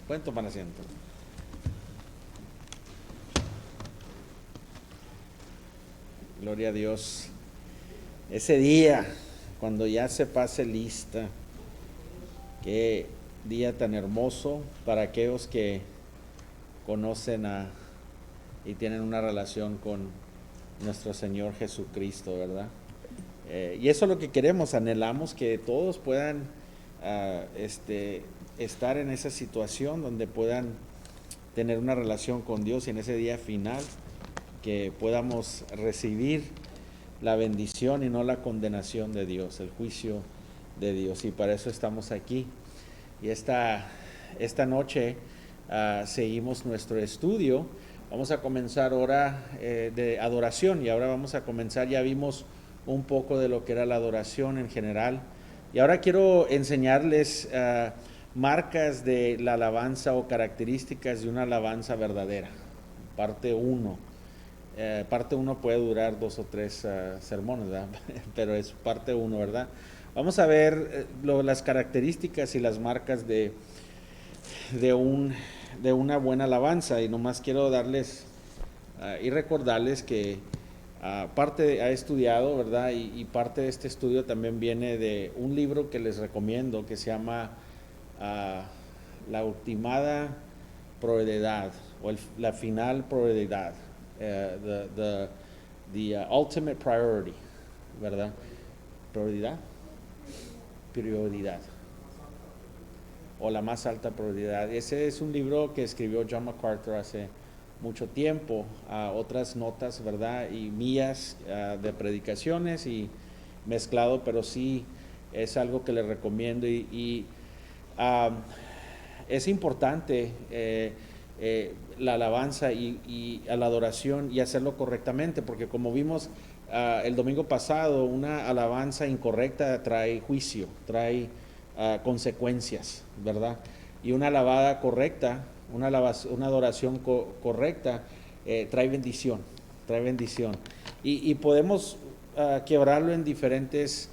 Pueden tomar asiento. Gloria a Dios. Ese día, cuando ya se pase lista, qué día tan hermoso para aquellos que conocen y tienen una relación con nuestro Señor Jesucristo, ¿verdad? Y eso es lo que queremos, anhelamos que todos puedan estar en esa situación donde puedan tener una relación con Dios y en ese día final que podamos recibir la bendición y no la condenación de Dios, el juicio de Dios, y para eso estamos aquí. Y esta noche seguimos nuestro estudio. Vamos a comenzar ahora de adoración, y ahora vamos a comenzar, ya vimos un poco de lo que era la adoración en general, y ahora quiero enseñarles marcas de la alabanza o características de una alabanza verdadera, parte 1. Parte 1 puede durar 2 o 3 sermones, ¿verdad? Pero es parte 1, ¿verdad? Vamos a ver las características y las marcas de una buena alabanza, y nomás quiero darles y recordarles que parte ha estudiado, ¿verdad? Y parte de este estudio también viene de un libro que les recomiendo que se llama La Ultimada Prioridad o la Final Prioridad. The Ultimate Priority, ¿verdad? Prioridad o la más alta prioridad. Ese es un libro que escribió John MacArthur hace mucho tiempo, otras notas, ¿verdad? Y mías de predicaciones y mezclado, pero sí es algo que les recomiendo y es importante la alabanza y a la adoración y hacerlo correctamente, porque como vimos el domingo pasado, una alabanza incorrecta trae juicio, trae consecuencias, ¿verdad? Y una alabada correcta, una adoración correcta trae bendición, trae bendición. Y podemos quebrarlo en diferentes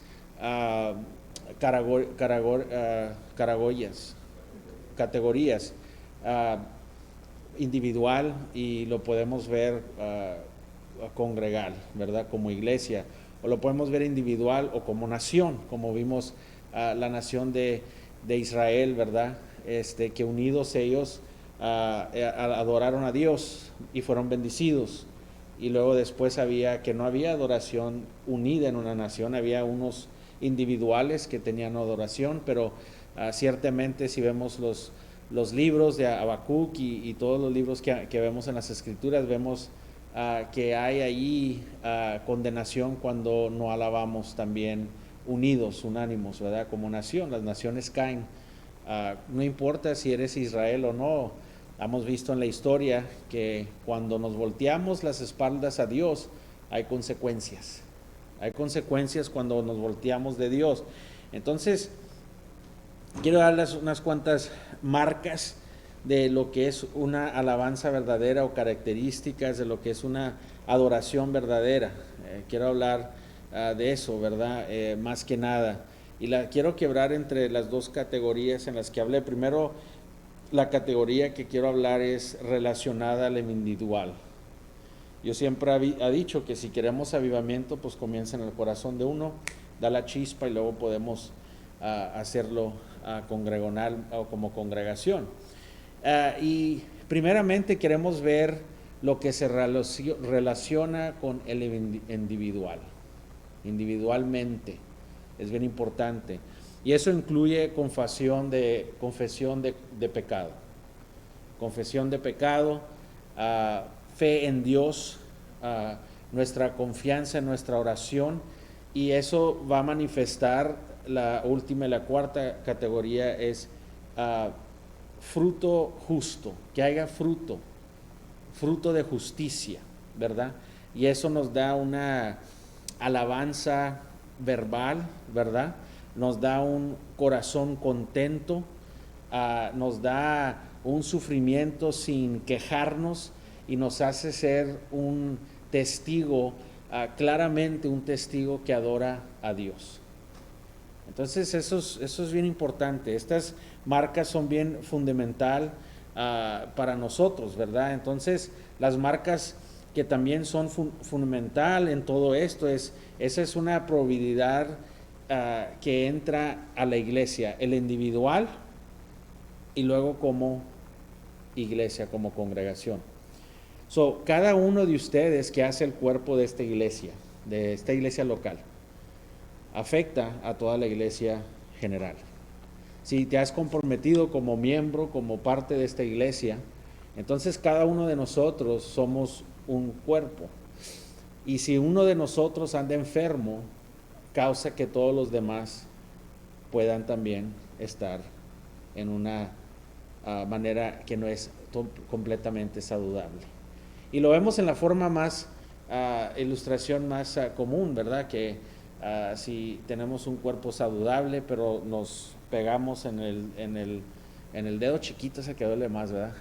categorías, individual, y lo podemos ver congregal, ¿verdad? Como iglesia, o lo podemos ver individual o como nación, como vimos la nación de Israel, ¿verdad? Que unidos ellos adoraron a Dios y fueron bendecidos. Y luego después no había adoración unida en una nación, había unos individuales que tenían adoración, pero ciertamente si vemos los libros de Habacuc y todos los libros que vemos en las escrituras, vemos que hay ahí condenación cuando no alabamos también unidos, unánimos, ¿verdad? Como nación, las naciones caen. No importa si eres Israel o no, hemos visto en la historia que cuando nos volteamos las espaldas a Dios, hay consecuencias. Hay consecuencias cuando nos volteamos de Dios. Entonces, quiero darles unas cuantas marcas de lo que es una alabanza verdadera o características de lo que es una adoración verdadera. Quiero hablar de eso, ¿verdad? Más que nada. Y la quiero quebrar entre las dos categorías en las que hablé. Primero, la categoría que quiero hablar es relacionada al individual. Yo siempre he dicho que si queremos avivamiento, pues comienza en el corazón de uno, da la chispa y luego podemos hacerlo congregonal o como congregación. Y primeramente queremos ver lo que se relaciona con el individual, individualmente, es bien importante. Y eso incluye confesión de pecado, confesión de pecado, fe en Dios, nuestra confianza en nuestra oración, y eso va a manifestar la última y la cuarta categoría es fruto justo, que haya fruto de justicia, ¿verdad? Y eso nos da una alabanza verbal, ¿verdad? Nos da un corazón contento, nos da un sufrimiento sin quejarnos y nos hace ser un testigo, claramente un testigo que adora a Dios. Entonces eso es bien importante. Estas marcas son bien fundamental para nosotros, ¿verdad? Entonces, las marcas que también son fundamental en todo esto esa es una probabilidad que entra a la iglesia, el individual y luego como iglesia, como congregación. So, cada uno de ustedes que hace el cuerpo de esta iglesia local, afecta a toda la iglesia general. Si te has comprometido como miembro, como parte de esta iglesia, entonces cada uno de nosotros somos un cuerpo. Y si uno de nosotros anda enfermo, causa que todos los demás puedan también estar en una manera que no es completamente saludable. Y lo vemos en la forma más, ilustración más común, ¿verdad? Que si tenemos un cuerpo saludable, pero nos pegamos en el dedo chiquito, se que duele más, ¿verdad?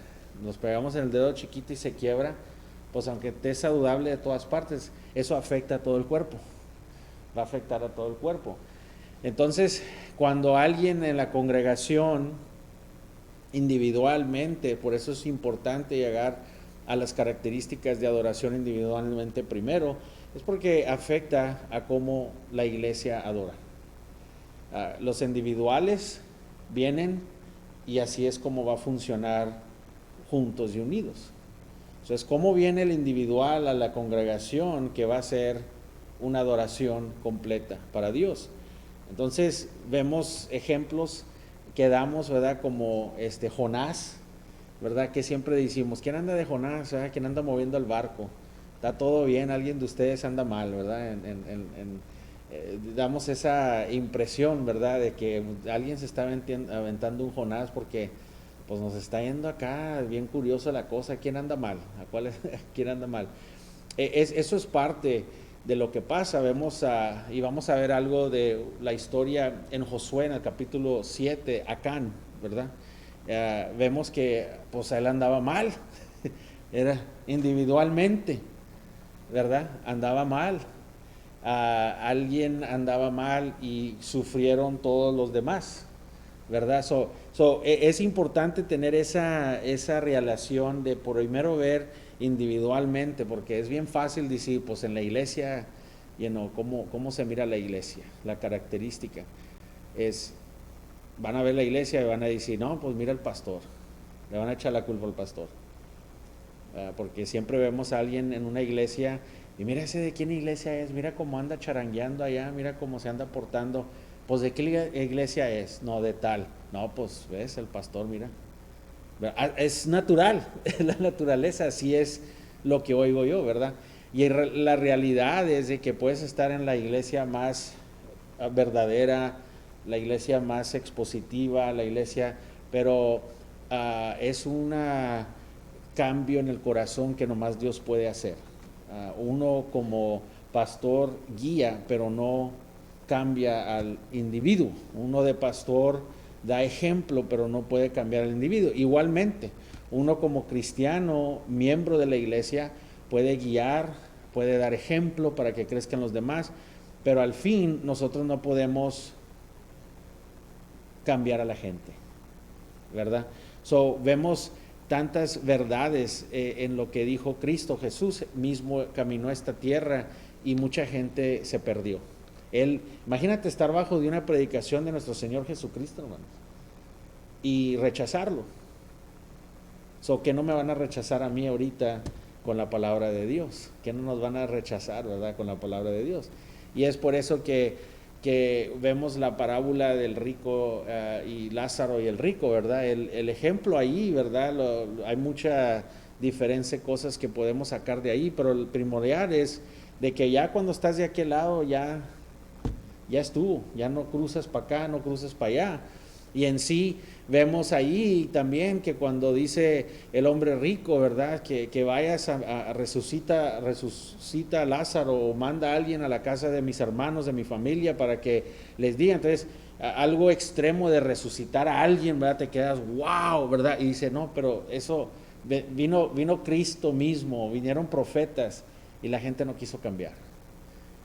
Nos pegamos en el dedo chiquito y se quiebra, pues aunque esté saludable de todas partes, eso afecta a todo el cuerpo, va a afectar a todo el cuerpo. Entonces, cuando alguien en la congregación individualmente, por eso es importante llegar a las características de adoración individualmente primero, es porque afecta a cómo la iglesia adora. Los individuales vienen y así es como va a funcionar juntos y unidos. Entonces, ¿cómo viene el individual a la congregación que va a ser una adoración completa para Dios? Entonces, vemos ejemplos que damos, ¿verdad? Como Jonás, ¿verdad? Que siempre decimos, ¿quién anda de Jonás? ¿Verdad? ¿Quién anda moviendo el barco? Está todo bien, alguien de ustedes anda mal, ¿verdad? Damos esa impresión, ¿verdad? De que alguien se está aventando un Jonás porque pues nos está yendo acá bien curioso la cosa. ¿Quién anda mal? ¿Quién anda mal? Eso es parte de lo que pasa. Y vamos a ver algo de la historia en Josué, en el capítulo 7, Acán, ¿verdad? Vemos que pues él andaba mal, era individualmente, ¿verdad? Andaba mal. Alguien andaba mal y sufrieron todos los demás, ¿verdad? Es importante tener esa relación de primero ver individualmente, porque es bien fácil decir, pues en la iglesia, ¿cómo se mira la iglesia? La característica es, van a ver la iglesia y van a decir, no, pues mira el pastor, le van a echar la culpa al pastor, porque siempre vemos a alguien en una iglesia y mira ese de quién iglesia es, mira cómo anda charangueando allá, mira cómo se anda portando. Pues de qué iglesia es, no de tal, no, pues ves el pastor, mira, es natural, es la naturaleza, así es lo que oigo yo, ¿verdad? Y la realidad es de que puedes estar en la iglesia más verdadera, la iglesia más expositiva, la iglesia, pero es un cambio en el corazón que nomás Dios puede hacer. Uno como pastor guía, pero no cambia al individuo. Uno de pastor da ejemplo, pero no puede cambiar al individuo. Igualmente, uno como cristiano, miembro de la iglesia, puede guiar, puede dar ejemplo para que crezcan los demás, pero al fin nosotros no podemos cambiar a la gente, ¿verdad? Vemos tantas verdades en lo que dijo Cristo. Jesús mismo caminó a esta tierra y mucha gente se perdió. Imagínate estar bajo de una predicación de nuestro Señor Jesucristo, hermanos, y rechazarlo. ¿Qué no me van a rechazar a mí ahorita con la palabra de Dios? ¿Qué no nos van a rechazar, verdad, con la palabra de Dios? Y es por eso que vemos la parábola del rico y Lázaro y el rico, ¿verdad? El ejemplo ahí, ¿verdad? Hay mucha diferencia, cosas que podemos sacar de ahí, pero el primordial es de que ya cuando estás de aquel lado ya estuvo, ya no cruzas para acá, no cruzas para allá. Y en sí vemos ahí también que cuando dice el hombre rico, ¿verdad? Que vayas a resucita a Lázaro o manda a alguien a la casa de mis hermanos, de mi familia para que les diga. Entonces, algo extremo de resucitar a alguien, ¿verdad? Te quedas, wow, ¿verdad? Y dice, no, pero eso, vino Cristo mismo, vinieron profetas y la gente no quiso cambiar.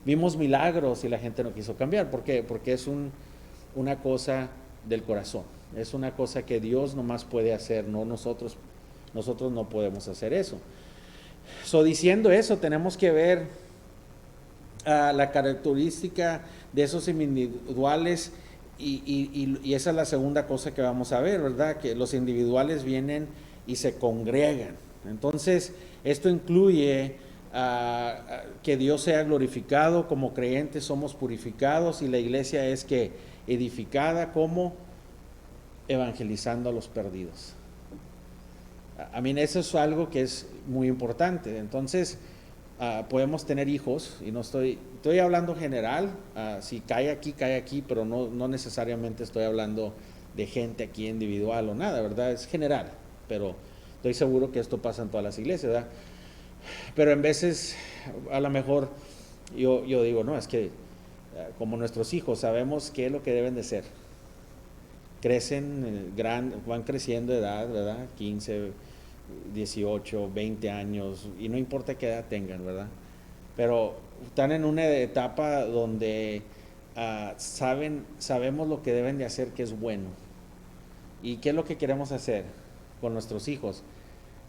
Vimos milagros y la gente no quiso cambiar. ¿Por qué? Porque es una cosa del corazón. Es una cosa que Dios nomás puede hacer, no nosotros. Nosotros no podemos hacer eso. Diciendo eso, tenemos que ver la característica de esos individuales y esa es la segunda cosa que vamos a ver, ¿verdad? Que los individuales vienen y se congregan. Entonces, esto incluye que Dios sea glorificado, como creyentes somos purificados y la iglesia es que edificada como evangelizando a los perdidos. A mí eso es algo que es muy importante. Entonces, podemos tener hijos, y no estoy hablando general, si cae aquí, pero no necesariamente estoy hablando de gente aquí individual o nada, ¿verdad? Es general, pero estoy seguro que esto pasa en todas las iglesias, ¿verdad? Pero en veces, a lo mejor, yo digo, no, es que como nuestros hijos sabemos qué es lo que deben de ser. Crecen, van creciendo de edad, ¿verdad? 15, 18, 20 años, y no importa qué edad tengan, ¿verdad? Pero están en una etapa donde sabemos lo que deben de hacer, que es bueno. ¿Y qué es lo que queremos hacer con nuestros hijos?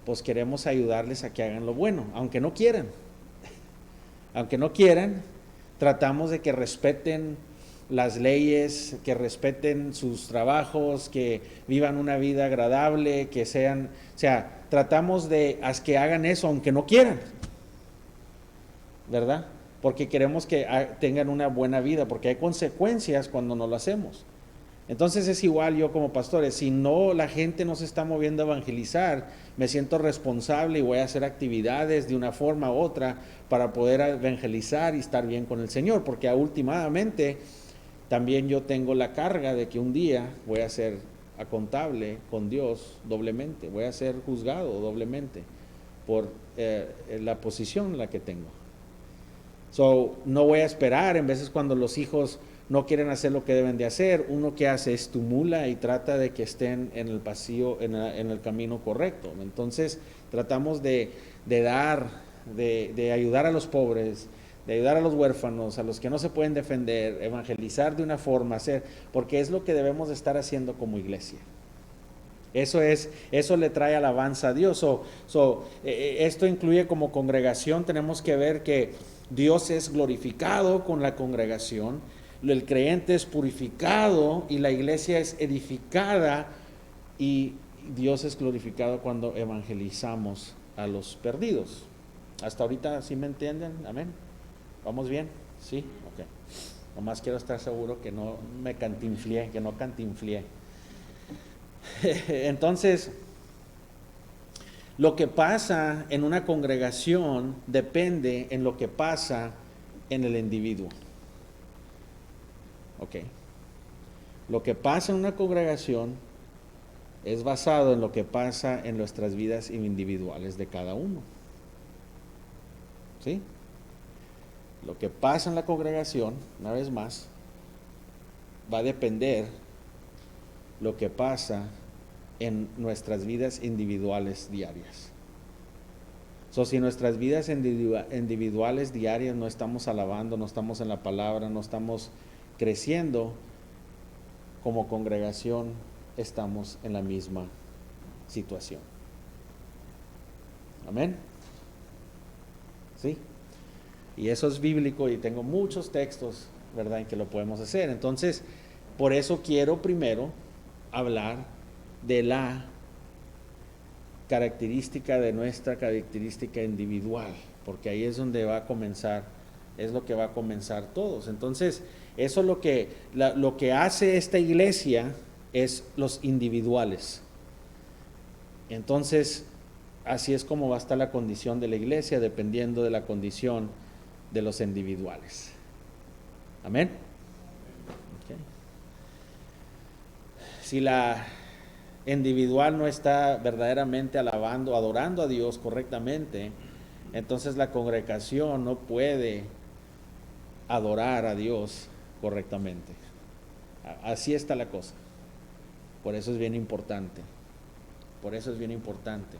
Pues queremos ayudarles a que hagan lo bueno, aunque no quieran. Aunque no quieran, tratamos de que respeten las leyes, que respeten sus trabajos, que vivan una vida agradable, que sean, o sea, tratamos de que hagan eso aunque no quieran, ¿verdad? Porque queremos que tengan una buena vida, porque hay consecuencias cuando no lo hacemos. Entonces es igual yo como pastores, si no la gente no se está moviendo a evangelizar, me siento responsable y voy a hacer actividades de una forma u otra para poder evangelizar y estar bien con el Señor, porque últimamente también yo tengo la carga de que un día voy a ser contable con Dios doblemente, voy a ser juzgado doblemente por la posición en la que tengo. No voy a esperar, en veces cuando los hijos no quieren hacer lo que deben de hacer, uno que hace estimula y trata de que estén en el pasillo, en el camino correcto. Entonces tratamos de ayudar a los pobres, de ayudar a los huérfanos, a los que no se pueden defender, evangelizar de una forma, porque es lo que debemos de estar haciendo como iglesia. Eso le trae alabanza a Dios. Esto incluye como congregación, tenemos que ver que Dios es glorificado con la congregación, el creyente es purificado y la iglesia es edificada y Dios es glorificado cuando evangelizamos a los perdidos. Hasta ahorita, ¿sí me entienden? Amén. ¿Vamos bien? Sí, ok. Nomás quiero estar seguro que no me cantinflié, que no cantinflié. Entonces, lo que pasa en una congregación depende en lo que pasa en el individuo. Ok. Lo que pasa en una congregación es basado en lo que pasa en nuestras vidas individuales de cada uno. ¿Sí? Lo que pasa en la congregación, una vez más, va a depender lo que pasa en nuestras vidas individuales diarias. Si en nuestras vidas individuales diarias no estamos alabando, no estamos en la palabra, no estamos creciendo, como congregación estamos en la misma situación. Amén. ¿Sí? Y eso es bíblico y tengo muchos textos, ¿verdad?, en que lo podemos hacer. Entonces, por eso quiero primero hablar de la característica de nuestra característica individual, porque ahí es donde va a comenzar, es lo que va a comenzar todos. Entonces, eso es lo que hace esta iglesia es los individuales. Entonces, así es como va a estar la condición de la iglesia, dependiendo de la condición de los individuales. Amén. Okay. Si la individual no está verdaderamente alabando, adorando a Dios correctamente, entonces la congregación no puede adorar a Dios correctamente. Así está la cosa. Por eso es bien importante. Por eso es bien importante.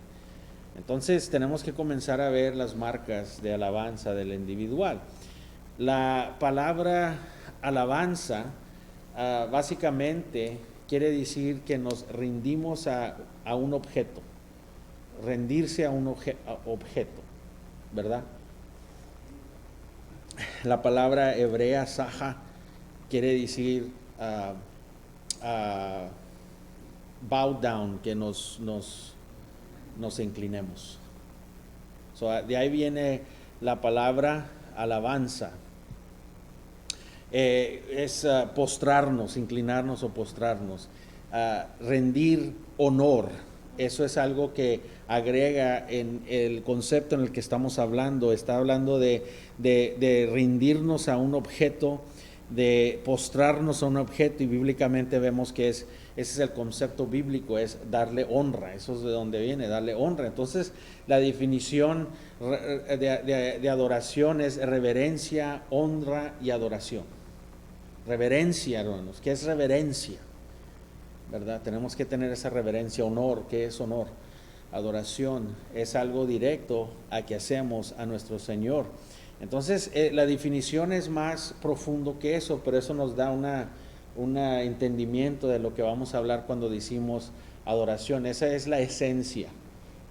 Entonces tenemos que comenzar a ver las marcas de alabanza del individual. La palabra alabanza básicamente quiere decir que nos rendimos a un objeto, rendirse a un objeto, ¿verdad? La palabra hebrea saja quiere decir bow down, que nos inclinemos. So, de ahí viene la palabra alabanza. Es postrarnos, inclinarnos o postrarnos. Rendir honor. Eso es algo que agrega en el concepto en el que estamos hablando. Está hablando de rendirnos a un objeto, de postrarnos a un objeto, y bíblicamente vemos que ese es el concepto bíblico, es darle honra. Eso es de donde viene, darle honra. Entonces, la definición de adoración es reverencia, honra y adoración. Reverencia, hermanos. ¿Qué es reverencia? ¿Verdad? Tenemos que tener esa reverencia. Honor, ¿qué es honor? Adoración es algo directo a que hacemos a nuestro Señor. Entonces, la definición es más profundo que eso, pero eso nos da un entendimiento de lo que vamos a hablar cuando decimos adoración. Esa es la esencia,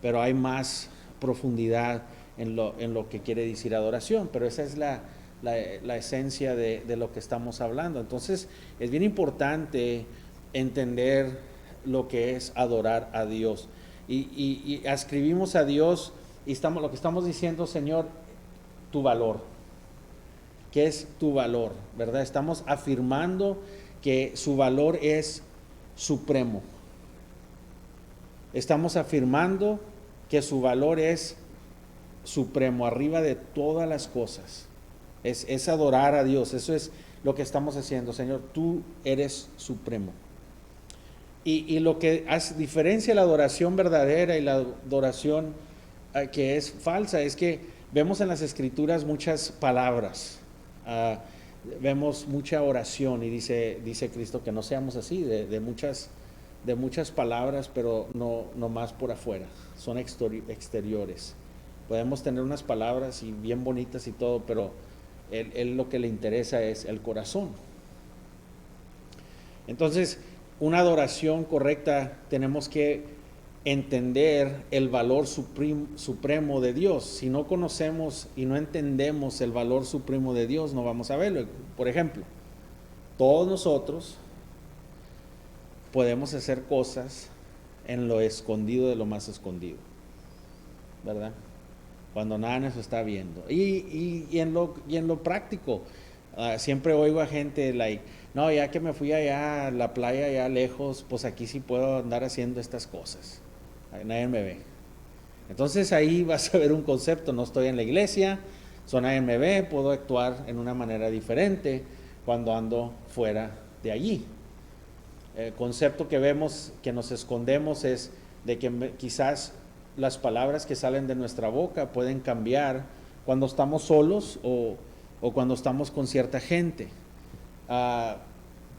pero hay más profundidad en lo que quiere decir adoración, pero esa es la esencia de lo que estamos hablando. Entonces, es bien importante entender lo que es adorar a Dios. Y ascribimos a Dios, y lo que estamos diciendo, Señor, tu valor. ¿Qué es tu valor? ¿Verdad? Estamos afirmando que su valor es supremo. Estamos afirmando que su valor es supremo, arriba de todas las cosas. Es adorar a Dios. Eso es lo que estamos haciendo. Señor, tú eres supremo. Y lo que diferencia la adoración verdadera y la adoración que es falsa es que vemos en las Escrituras muchas palabras, vemos mucha oración, y dice Cristo que no seamos así, de muchas palabras, pero no más por afuera, son exteriores. Podemos tener unas palabras y bien bonitas y todo, pero él lo que le interesa es el corazón. Entonces, una adoración correcta, tenemos que entender el valor supremo de Dios. Si no conocemos y no entendemos el valor supremo de Dios, no vamos a verlo. Por ejemplo, todos nosotros podemos hacer cosas en lo escondido de lo más escondido, ¿verdad? Cuando nada nos está viendo. Y en lo práctico, siempre oigo a gente no, ya que me fui allá a la playa, allá lejos, pues aquí sí puedo andar haciendo estas cosas. Nadie me ve. Entonces ahí vas a ver un concepto. No estoy en la iglesia, nadie me ve, puedo actuar en una manera diferente cuando ando fuera de allí. El concepto que vemos, que nos escondemos, es de que quizás las palabras que salen de nuestra boca pueden cambiar cuando estamos solos o cuando estamos con cierta gente.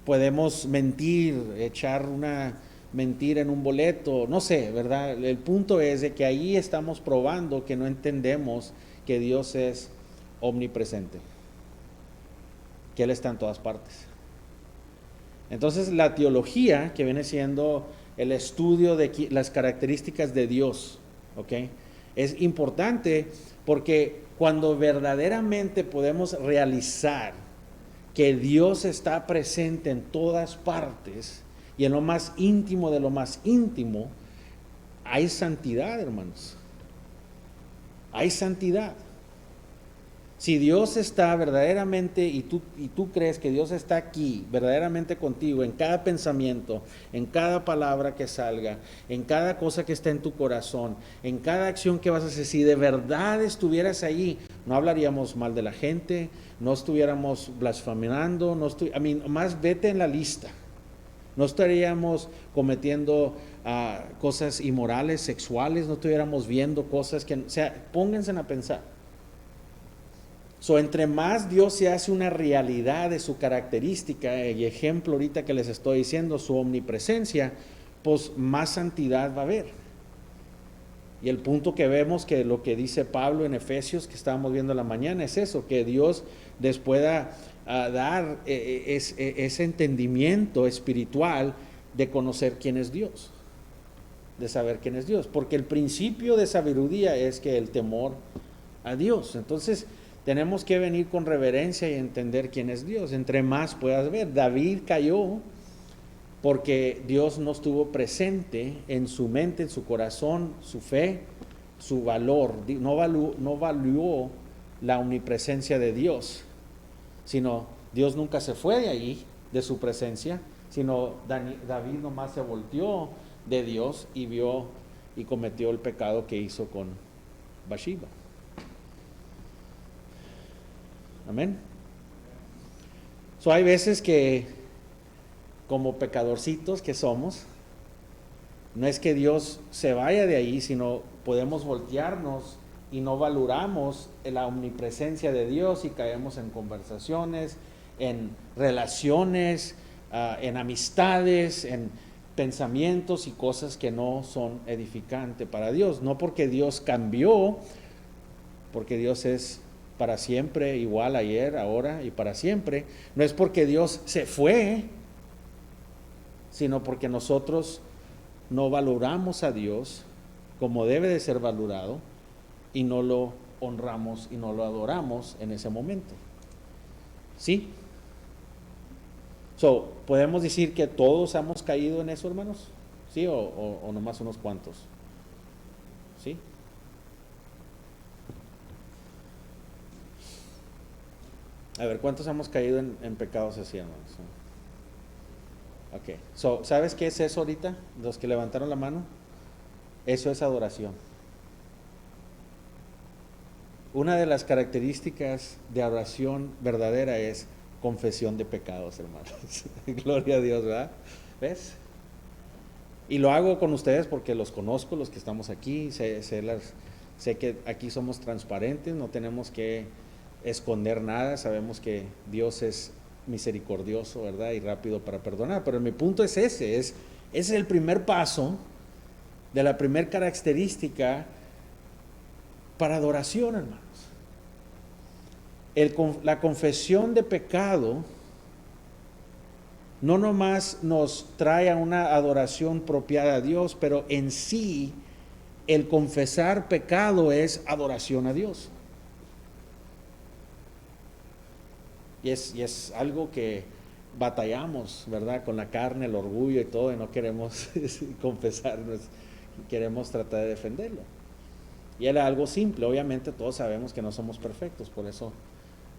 Podemos mentir, echar una mentira en un boleto, no sé, ¿verdad? El punto es de que ahí estamos probando que no entendemos que Dios es omnipresente, que Él está en todas partes. Entonces, la teología, que viene siendo el estudio de las características de Dios, ¿ok?, es importante, porque cuando verdaderamente podemos realizar que Dios está presente en todas partes y en lo más íntimo de lo más íntimo, hay santidad, hermanos. Hay santidad. Si Dios está verdaderamente, y tú crees que Dios está aquí verdaderamente contigo, en cada pensamiento, en cada palabra que salga, en cada cosa que está en tu corazón, en cada acción que vas a hacer, si de verdad estuvieras ahí, no hablaríamos mal de la gente, no estuviéramos blasfemando, más vete en la lista. No estaríamos cometiendo cosas inmorales, sexuales, no estuviéramos viendo cosas que, o sea, pónganse a pensar. Entre más Dios se hace una realidad de su característica, y ejemplo ahorita que les estoy diciendo, su omnipresencia, pues más santidad va a haber. Y el punto que vemos, que lo que dice Pablo en Efesios, que estábamos viendo la mañana, es eso, que Dios les pueda dar ese entendimiento espiritual de conocer quién es Dios, de saber quién es Dios, porque el principio de sabiduría es que el temor a Dios. Entonces tenemos que venir con reverencia y entender quién es Dios. Entre más puedas ver, David cayó porque Dios no estuvo presente en su mente, en su corazón, su fe, su valor. No valió la omnipresencia de Dios, sino Dios nunca se fue de ahí, de su presencia, sino David nomás se volteó de Dios y vio y cometió el pecado que hizo con Bathsheba. Amén. Hay veces que, como pecadorcitos que somos, no es que Dios se vaya de ahí, sino podemos voltearnos y no valoramos la omnipresencia de Dios y caemos en conversaciones, en relaciones, en amistades, en pensamientos y cosas que no son edificantes para Dios. No porque Dios cambió, porque Dios es para siempre, igual ayer, ahora y para siempre. No es porque Dios se fue, sino porque nosotros no valoramos a Dios como debe de ser valorado y no lo honramos y no lo adoramos en ese momento. ¿Sí? ¿Podemos decir que todos hemos caído en eso, hermanos? ¿Sí? ¿O nomás unos cuantos? ¿Sí? A ver, ¿cuántos hemos caído en pecados así, hermanos? Ok. ¿Sabes qué es eso ahorita? Los que levantaron la mano. Eso es adoración. Una de las características de adoración verdadera es confesión de pecados, hermanos. Gloria a Dios, ¿verdad? ¿Ves? Y lo hago con ustedes porque los conozco, los que estamos aquí. Sé que aquí somos transparentes, no tenemos que esconder nada, sabemos que Dios es misericordioso, ¿verdad? Y rápido para perdonar, pero mi punto es ese es el primer paso de la primera característica para adoración, hermanos. La confesión de pecado no nomás nos trae a una adoración apropiada a Dios, pero en sí el confesar pecado es adoración a Dios. Y es algo que batallamos, ¿verdad? Con la carne, el orgullo y todo, y no queremos confesarnos, queremos tratar de defenderlo. Y era algo simple, obviamente todos sabemos que no somos perfectos, por eso,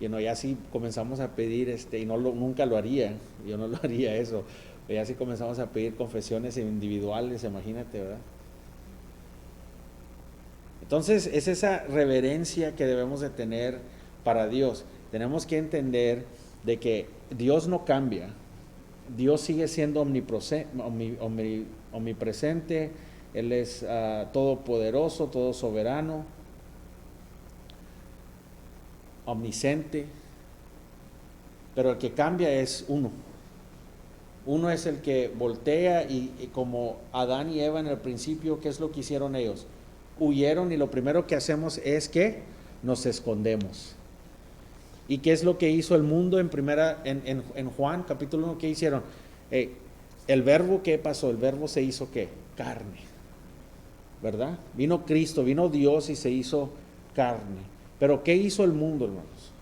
ya si comenzamos a pedir, y nunca lo haría, yo no lo haría eso, ya si comenzamos a pedir confesiones individuales, imagínate, ¿verdad? Entonces es esa reverencia que debemos de tener para Dios. Tenemos que entender de que Dios no cambia, Dios sigue siendo omnipresente, Él es todopoderoso, todo soberano, omnisciente, pero el que cambia es uno. Uno es el que voltea y como Adán y Eva en el principio, ¿qué es lo que hicieron ellos? Huyeron y lo primero que hacemos es que nos escondemos. ¿Y qué es lo que hizo el mundo en Juan capítulo 1? ¿Qué hicieron? El verbo, ¿qué pasó? El verbo se hizo ¿qué? Carne, ¿verdad? Vino Cristo, vino Dios y se hizo carne. Pero ¿qué hizo el mundo, hermanos?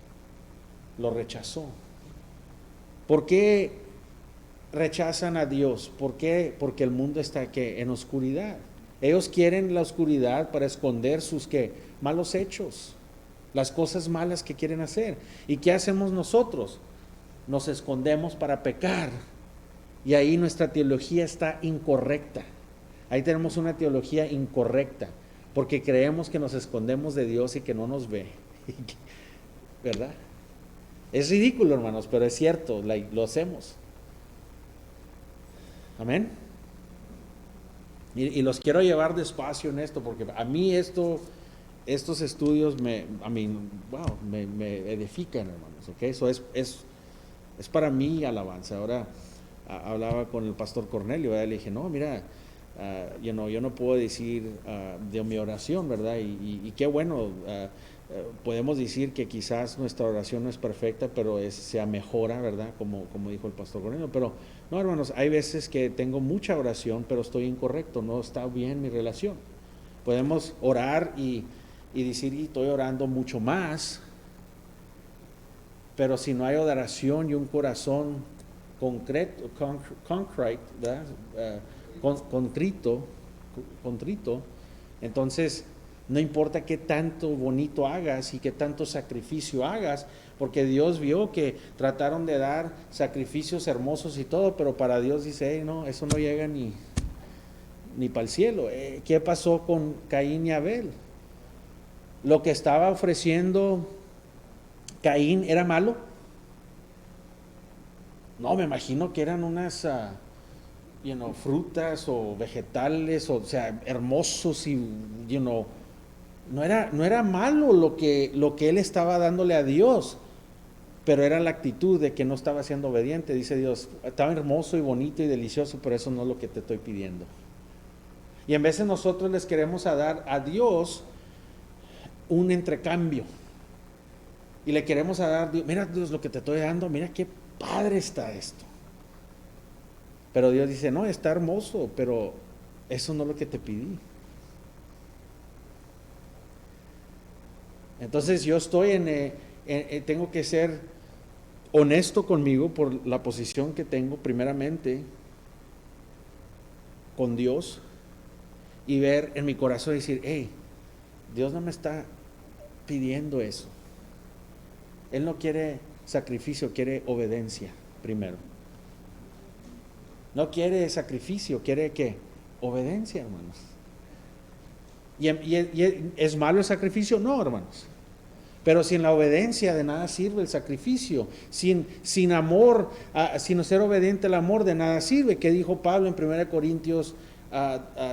Lo rechazó. ¿Por qué rechazan a Dios? ¿Por qué? Porque el mundo está ¿qué? En oscuridad. Ellos quieren la oscuridad para esconder sus ¿qué? Malos hechos, las cosas malas que quieren hacer. ¿Y qué hacemos nosotros? Nos escondemos para pecar. Y ahí nuestra teología está incorrecta. Ahí tenemos una teología incorrecta, porque creemos que nos escondemos de Dios y que no nos ve. ¿Verdad? Es ridículo, hermanos, pero es cierto, lo hacemos. Amén. Y los quiero llevar despacio en esto, porque a mí estos estudios me edifican, hermanos. ¿Okay? Eso es para mí alabanza. Ahora hablaba con el pastor Cornelio, ¿verdad? Le dije, no, mira, yo no puedo decir de mi oración, ¿verdad? Y qué bueno, podemos decir que quizás nuestra oración no es perfecta, pero se mejora, ¿verdad? Como dijo el pastor Cornelio, pero No, hermanos, hay veces que tengo mucha oración, pero estoy incorrecto, no está bien mi relación. Podemos orar y decir, y estoy orando mucho más, pero si no hay oración y un corazón concreto, concrete, ¿verdad? Contrito, contrito, entonces no importa qué tanto bonito hagas y qué tanto sacrificio hagas, porque Dios vio que trataron de dar sacrificios hermosos y todo, pero para Dios dice, hey, no, eso no llega ni para el cielo. ¿Qué pasó con Caín y Abel? Lo que estaba ofreciendo Caín era malo. No, me imagino que eran unas frutas o vegetales, o sea, hermosos y no era malo lo que él estaba dándole a Dios, pero era la actitud de que no estaba siendo obediente. Dice Dios, estaba hermoso y bonito y delicioso, pero eso no es lo que te estoy pidiendo. Y en veces nosotros les queremos dar a Dios un entrecambio. Y le queremos dar, mira Dios lo que te estoy dando, mira qué padre está esto. Pero Dios dice, no, está hermoso, pero eso no es lo que te pedí. Entonces yo estoy tengo que ser honesto conmigo por la posición que tengo primeramente con Dios y ver en mi corazón y decir, hey, Dios no me está pidiendo eso. Él no quiere sacrificio, quiere obediencia primero. No quiere sacrificio, quiere ¿qué? Obediencia, hermanos. ¿Y es malo el sacrificio? No, hermanos. Pero sin la obediencia de nada sirve el sacrificio. Sin amor, sin ser obediente al amor, de nada sirve. ¿Qué dijo Pablo en 1 Corintios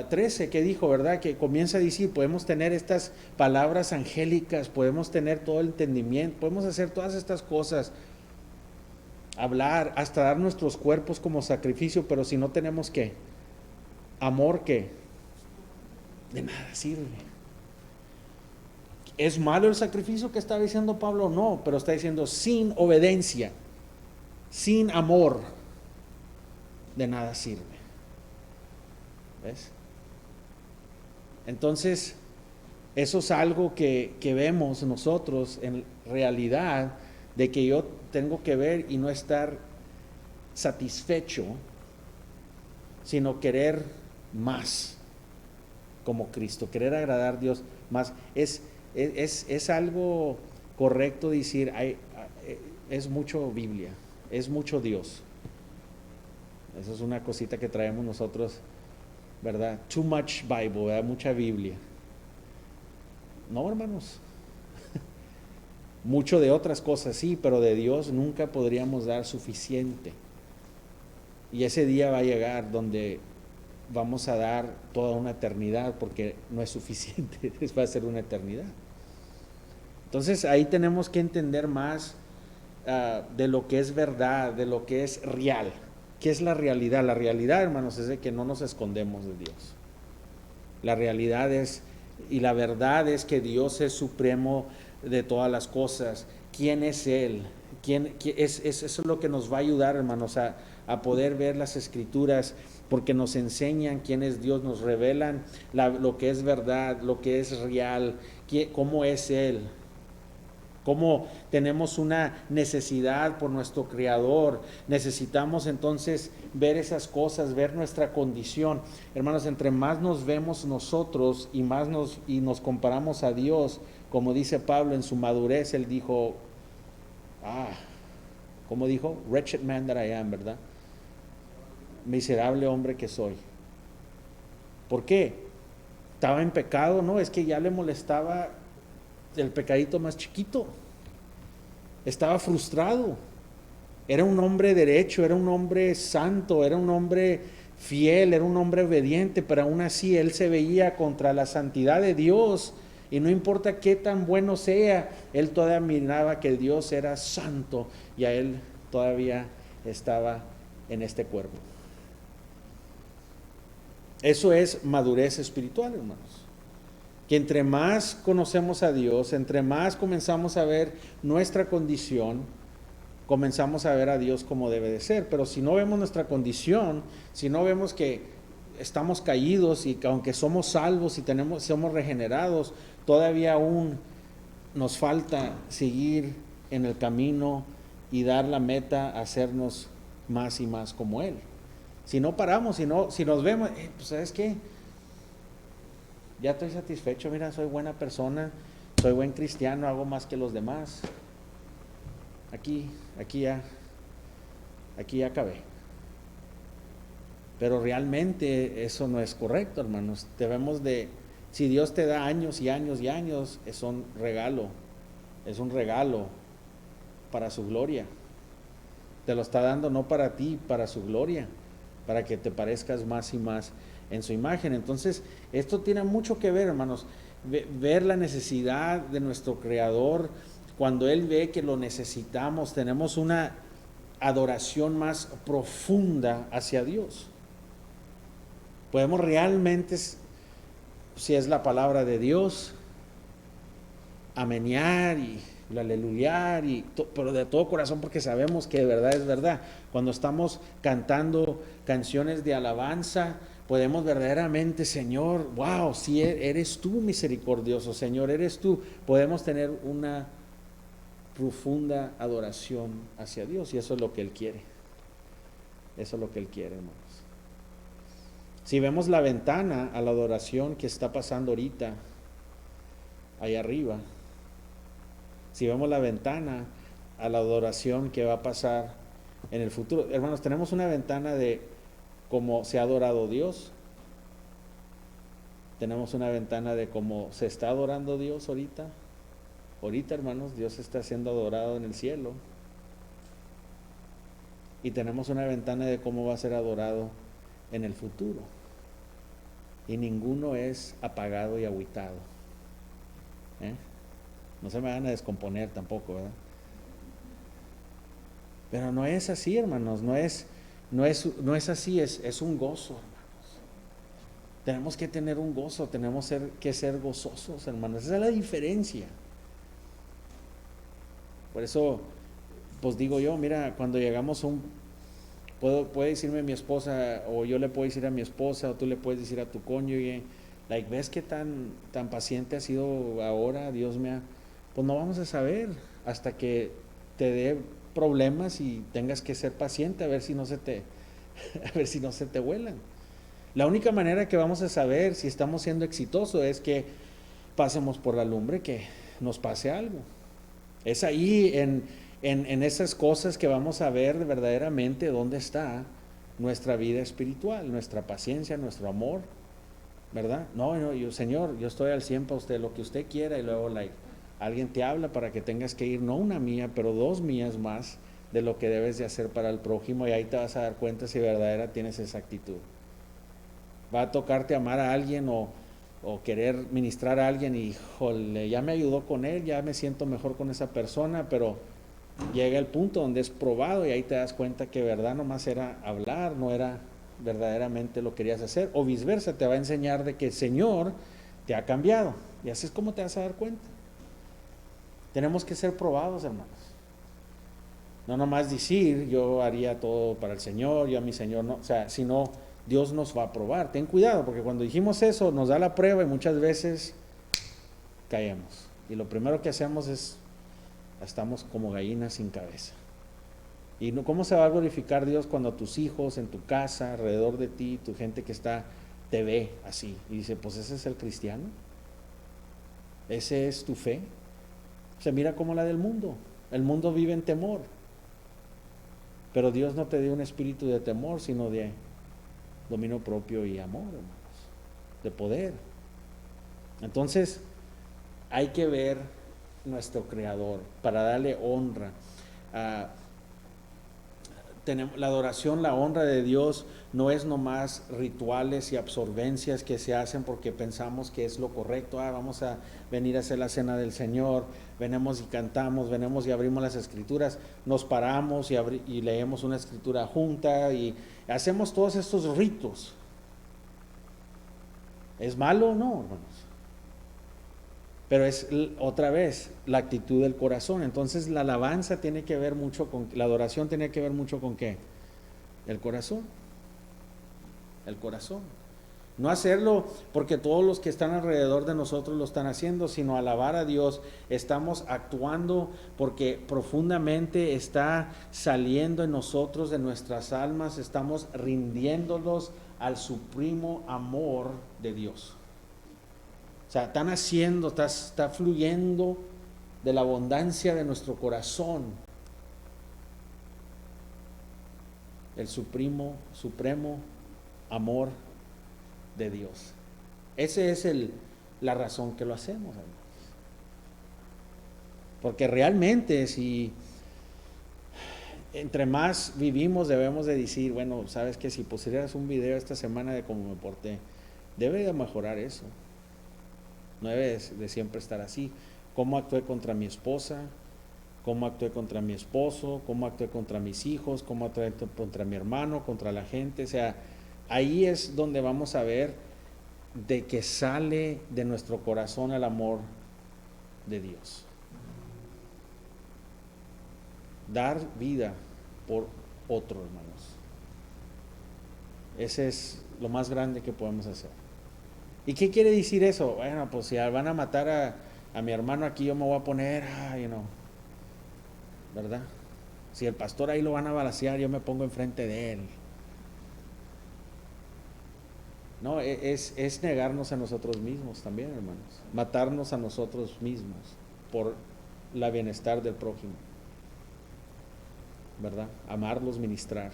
13? ¿Qué dijo, verdad? Que comienza a decir, podemos tener estas palabras angélicas, podemos tener todo el entendimiento, podemos hacer todas estas cosas, hablar, hasta dar nuestros cuerpos como sacrificio, pero si no tenemos ¿qué? Amor, ¿qué? De nada sirve. ¿Es malo el sacrificio que está diciendo Pablo? No, pero está diciendo sin obediencia, sin amor, de nada sirve. ¿Ves? Entonces, eso es algo que vemos nosotros en realidad, de que yo tengo que ver y no estar satisfecho, sino querer más como Cristo, querer agradar a Dios más. Es algo correcto decir, es mucho Biblia, es mucho Dios. Eso es una cosita que traemos nosotros, ¿verdad? Too much Bible, ¿verdad? Mucha Biblia. No, hermanos. Mucho de otras cosas sí, pero de Dios nunca podríamos dar suficiente. Y ese día va a llegar donde vamos a dar toda una eternidad, porque no es suficiente, va a ser una eternidad. Entonces ahí tenemos que entender más de lo que es verdad, de lo que es real. ¿Qué es la realidad? La realidad, hermanos, es de que no nos escondemos de Dios. La realidad es, y la verdad es que Dios es supremo de todas las cosas. ¿Quién es Él? Eso es lo que nos va a ayudar, hermanos, a poder ver las Escrituras, porque nos enseñan quién es Dios, nos revelan lo que es verdad, lo que es real, cómo es Él. Cómo tenemos una necesidad por nuestro Creador. Necesitamos entonces ver esas cosas, ver nuestra condición. Hermanos, entre más nos vemos nosotros y más nos comparamos a Dios, como dice Pablo en su madurez, él dijo, ¿cómo dijo? Wretched man that I am, ¿verdad? Miserable hombre que soy. ¿Por qué? Estaba en pecado, ¿no? Es que ya le molestaba el pecadito más chiquito. Estaba frustrado. Era un hombre derecho, era un hombre santo, era un hombre fiel, era un hombre obediente, pero aún así él se veía contra la santidad de Dios, y no importa qué tan bueno sea, él todavía miraba que Dios era santo y a él todavía estaba en este cuerpo. Eso es madurez espiritual, hermanos. Que entre más conocemos a Dios, entre más comenzamos a ver nuestra condición, comenzamos a ver a Dios como debe de ser. Pero si no vemos nuestra condición, si no vemos que estamos caídos y que aunque somos salvos y somos regenerados, todavía aún nos falta seguir en el camino y dar la meta a hacernos más y más como Él. Si no paramos, si nos vemos, pues ¿sabes qué? Ya estoy satisfecho, mira, soy buena persona, soy buen cristiano, hago más que los demás. Aquí ya acabé. Pero realmente eso no es correcto, hermanos. Si Dios te da años y años y años, es un regalo para su gloria. Te lo está dando no para ti, para su gloria, para que te parezcas más y más en su imagen. Entonces, esto tiene mucho que ver, hermanos, ver la necesidad de nuestro Creador. Cuando Él ve que lo necesitamos, tenemos una adoración más profunda hacia Dios. Podemos realmente, si es la palabra de Dios, amenear y aleluyar, pero de todo corazón, porque sabemos que de verdad es verdad. Cuando estamos cantando canciones de alabanza, podemos verdaderamente, Señor, wow, si eres tú misericordioso, Señor, eres tú. Podemos tener una profunda adoración hacia Dios, y eso es lo que Él quiere. Eso es lo que Él quiere, hermanos. Si vemos la ventana a la adoración que está pasando ahorita, ahí arriba, si vemos la ventana a la adoración que va a pasar en el futuro, hermanos, tenemos una ventana de cómo se ha adorado Dios, tenemos una ventana de cómo se está adorando Dios ahorita. Ahorita, hermanos, Dios está siendo adorado en el cielo, y tenemos una ventana de cómo va a ser adorado en el futuro, y ninguno es apagado y agüitado. No se me van a descomponer tampoco, ¿verdad? Pero no es así, hermanos, no es así, es un gozo, hermanos. Tenemos que tener un gozo, tenemos que ser gozosos, hermanos. Esa es la diferencia. Por eso, pues digo yo, mira, cuando llegamos puede decirme mi esposa, o yo le puedo decir a mi esposa, o tú le puedes decir a tu cónyuge, ¿ves qué tan paciente has sido ahora? Dios me ha... Pues no vamos a saber hasta que te dé problemas y tengas que ser paciente a ver si no se te vuelan. La única manera que vamos a saber si estamos siendo exitosos es que pasemos por la lumbre, que nos pase algo. Es ahí en esas cosas que vamos a ver verdaderamente dónde está nuestra vida espiritual, nuestra paciencia, nuestro amor, ¿verdad? No, Señor, yo estoy al 100 para usted, lo que usted quiera, y luego alguien te habla para que tengas que ir, no una mía, pero 2 mías más de lo que debes de hacer para el prójimo, y ahí te vas a dar cuenta si verdadera tienes esa actitud. Va a tocarte amar a alguien o querer ministrar a alguien, y híjole, ya me ayudó con él, ya me siento mejor con esa persona, pero llega el punto donde es probado, y ahí te das cuenta que verdad nomás era hablar, no era verdaderamente lo querías hacer, o viceversa, te va a enseñar de que el Señor te ha cambiado, y así es como te vas a dar cuenta. Tenemos que ser probados, hermanos. No nomás decir, yo haría todo para el Señor, yo a mi Señor no, o sea, sino Dios nos va a probar. Ten cuidado, porque cuando dijimos eso, nos da la prueba y muchas veces caemos. Y lo primero que hacemos estamos como gallinas sin cabeza. ¿Y cómo se va a glorificar Dios cuando tus hijos en tu casa, alrededor de ti, tu gente que está, te ve así? Y dice, pues ese es el cristiano. Ese es tu fe. Se mira como la del mundo. El mundo vive en temor. Pero Dios no te dio un espíritu de temor, sino de dominio propio y amor, hermanos, de poder. Entonces, hay que ver nuestro Creador para darle honra. La adoración, la honra de Dios no es nomás rituales y absorbencias que se hacen porque pensamos que es lo correcto. Vamos a venir a hacer la cena del Señor, venimos y cantamos, venimos y abrimos las escrituras, nos paramos y leemos una escritura junta y hacemos todos estos ritos. ¿Es malo o no, hermanos? Pero es otra vez la actitud del corazón. Entonces la alabanza tiene que ver mucho con, la adoración tiene que ver mucho con ¿qué? El corazón. El corazón. No hacerlo porque todos los que están alrededor de nosotros lo están haciendo, sino alabar a Dios. Estamos actuando porque profundamente está saliendo en nosotros, de nuestras almas, estamos rindiéndonos al supremo amor de Dios. O sea, están haciendo, está fluyendo de la abundancia de nuestro corazón el supremo amor de Dios. Esa es la razón que lo hacemos, hermanos. Porque realmente si entre más vivimos debemos de decir, bueno, sabes que si pusieras un video esta semana de cómo me porté, debe de mejorar eso. No debe de siempre estar así. Cómo actué contra mi esposa, cómo actué contra mi esposo, cómo actué contra mis hijos, cómo actué contra mi hermano, contra la gente. O sea, ahí es donde vamos a ver de que sale de nuestro corazón el amor de Dios. Dar vida por otro, hermanos. Ese es lo más grande que podemos hacer. ¿Y qué quiere decir eso? Bueno, pues si van a matar a mi hermano aquí, yo me voy a poner, ¿verdad? Si el pastor ahí lo van a balacear, yo me pongo enfrente de él. No, es negarnos a nosotros mismos también, hermanos. Matarnos a nosotros mismos por la bienestar del prójimo, ¿verdad? Amarlos, ministrar.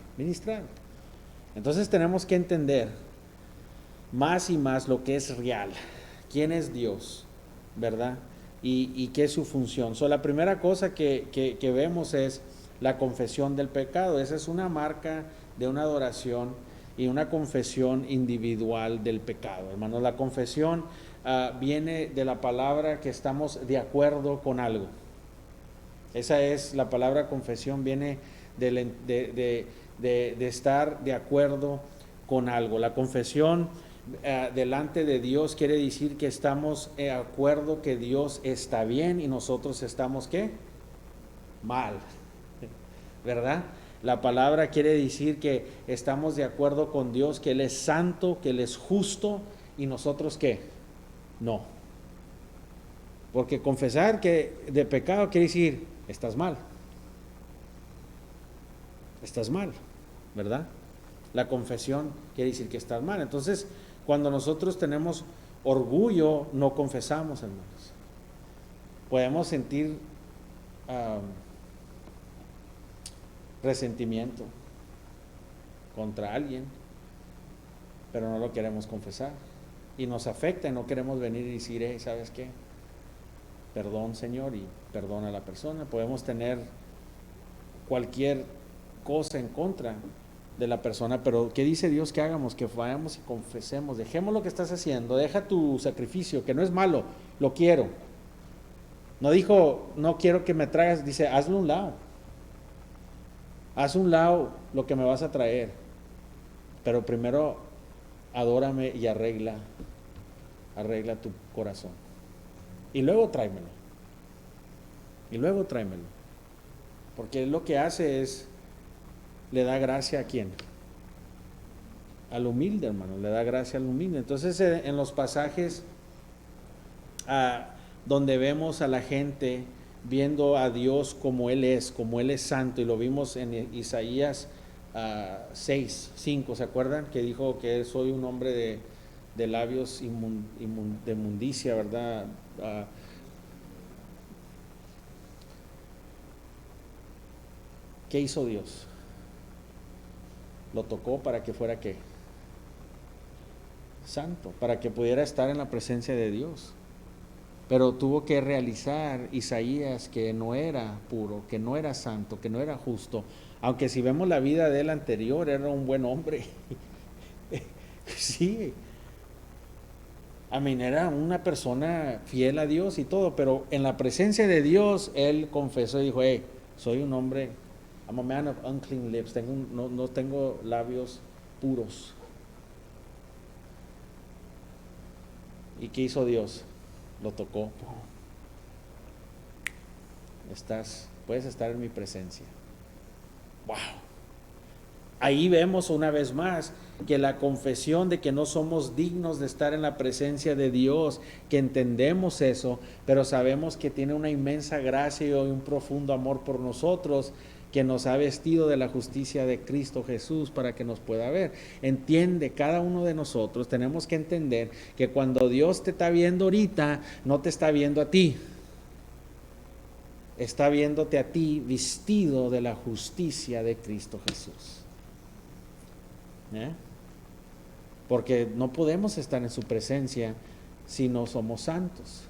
Entonces tenemos que entender más y más lo que es real, quién es Dios, ¿verdad? Y qué es su función. La primera cosa que vemos es la confesión del pecado. Esa es una marca de una adoración y una confesión individual del pecado. Hermanos, la confesión viene de la palabra que estamos de acuerdo con algo. Esa es la palabra confesión, viene de estar de acuerdo con algo. La confesión delante de Dios quiere decir que estamos de acuerdo que Dios está bien y nosotros estamos ¿qué? Mal, ¿verdad? La palabra quiere decir que estamos de acuerdo con Dios, que Él es santo, que Él es justo y nosotros ¿qué? No. Porque confesar que de pecado quiere decir estás mal, ¿verdad? La confesión quiere decir que estás mal. Entonces, cuando nosotros tenemos orgullo, no confesamos, hermanos. Podemos sentir resentimiento contra alguien, pero no lo queremos confesar. Y nos afecta y no queremos venir y decir, ¿sabes qué? Perdón, Señor, y perdona a la persona. Podemos tener cualquier cosa en contra de la persona, pero ¿qué dice Dios que hagamos? Que vayamos y confesemos, dejemos lo que estás haciendo, deja tu sacrificio, que no es malo, lo quiero. No dijo, no quiero que me traigas, dice, hazlo a un lado. Haz un lado lo que me vas a traer, pero primero adórame y arregla tu corazón. Y luego tráemelo. Porque lo que hace es, le da gracia a quién? Al humilde, hermano, le da gracia al humilde. Entonces, en los pasajes donde vemos a la gente viendo a Dios como Él es santo, y lo vimos en Isaías 6:5, ¿se acuerdan? Que dijo que soy un hombre de labios de inmundicia, ¿verdad? ¿Qué hizo Dios? Lo tocó para que fuera ¿qué? Santo, para que pudiera estar en la presencia de Dios. Pero tuvo que realizar Isaías que no era puro, que no era santo, que no era justo. Aunque si vemos la vida de él anterior, era un buen hombre. Sí. Era una persona fiel a Dios y todo, pero en la presencia de Dios, él confesó y dijo, soy un hombre, I'm a man of unclean lips, no tengo labios puros. ¿Y qué hizo Dios? lo tocó. Puedes estar en mi presencia. ¡Wow! Ahí vemos una vez más que la confesión de que no somos dignos de estar en la presencia de Dios, que entendemos eso, pero sabemos que tiene una inmensa gracia y un profundo amor por nosotros, que nos ha vestido de la justicia de Cristo Jesús para que nos pueda ver. Entiende, cada uno de nosotros tenemos que entender que cuando Dios te está viendo ahorita, no te está viendo a ti. Está viéndote a ti vestido de la justicia de Cristo Jesús. Porque no podemos estar en su presencia si no somos santos.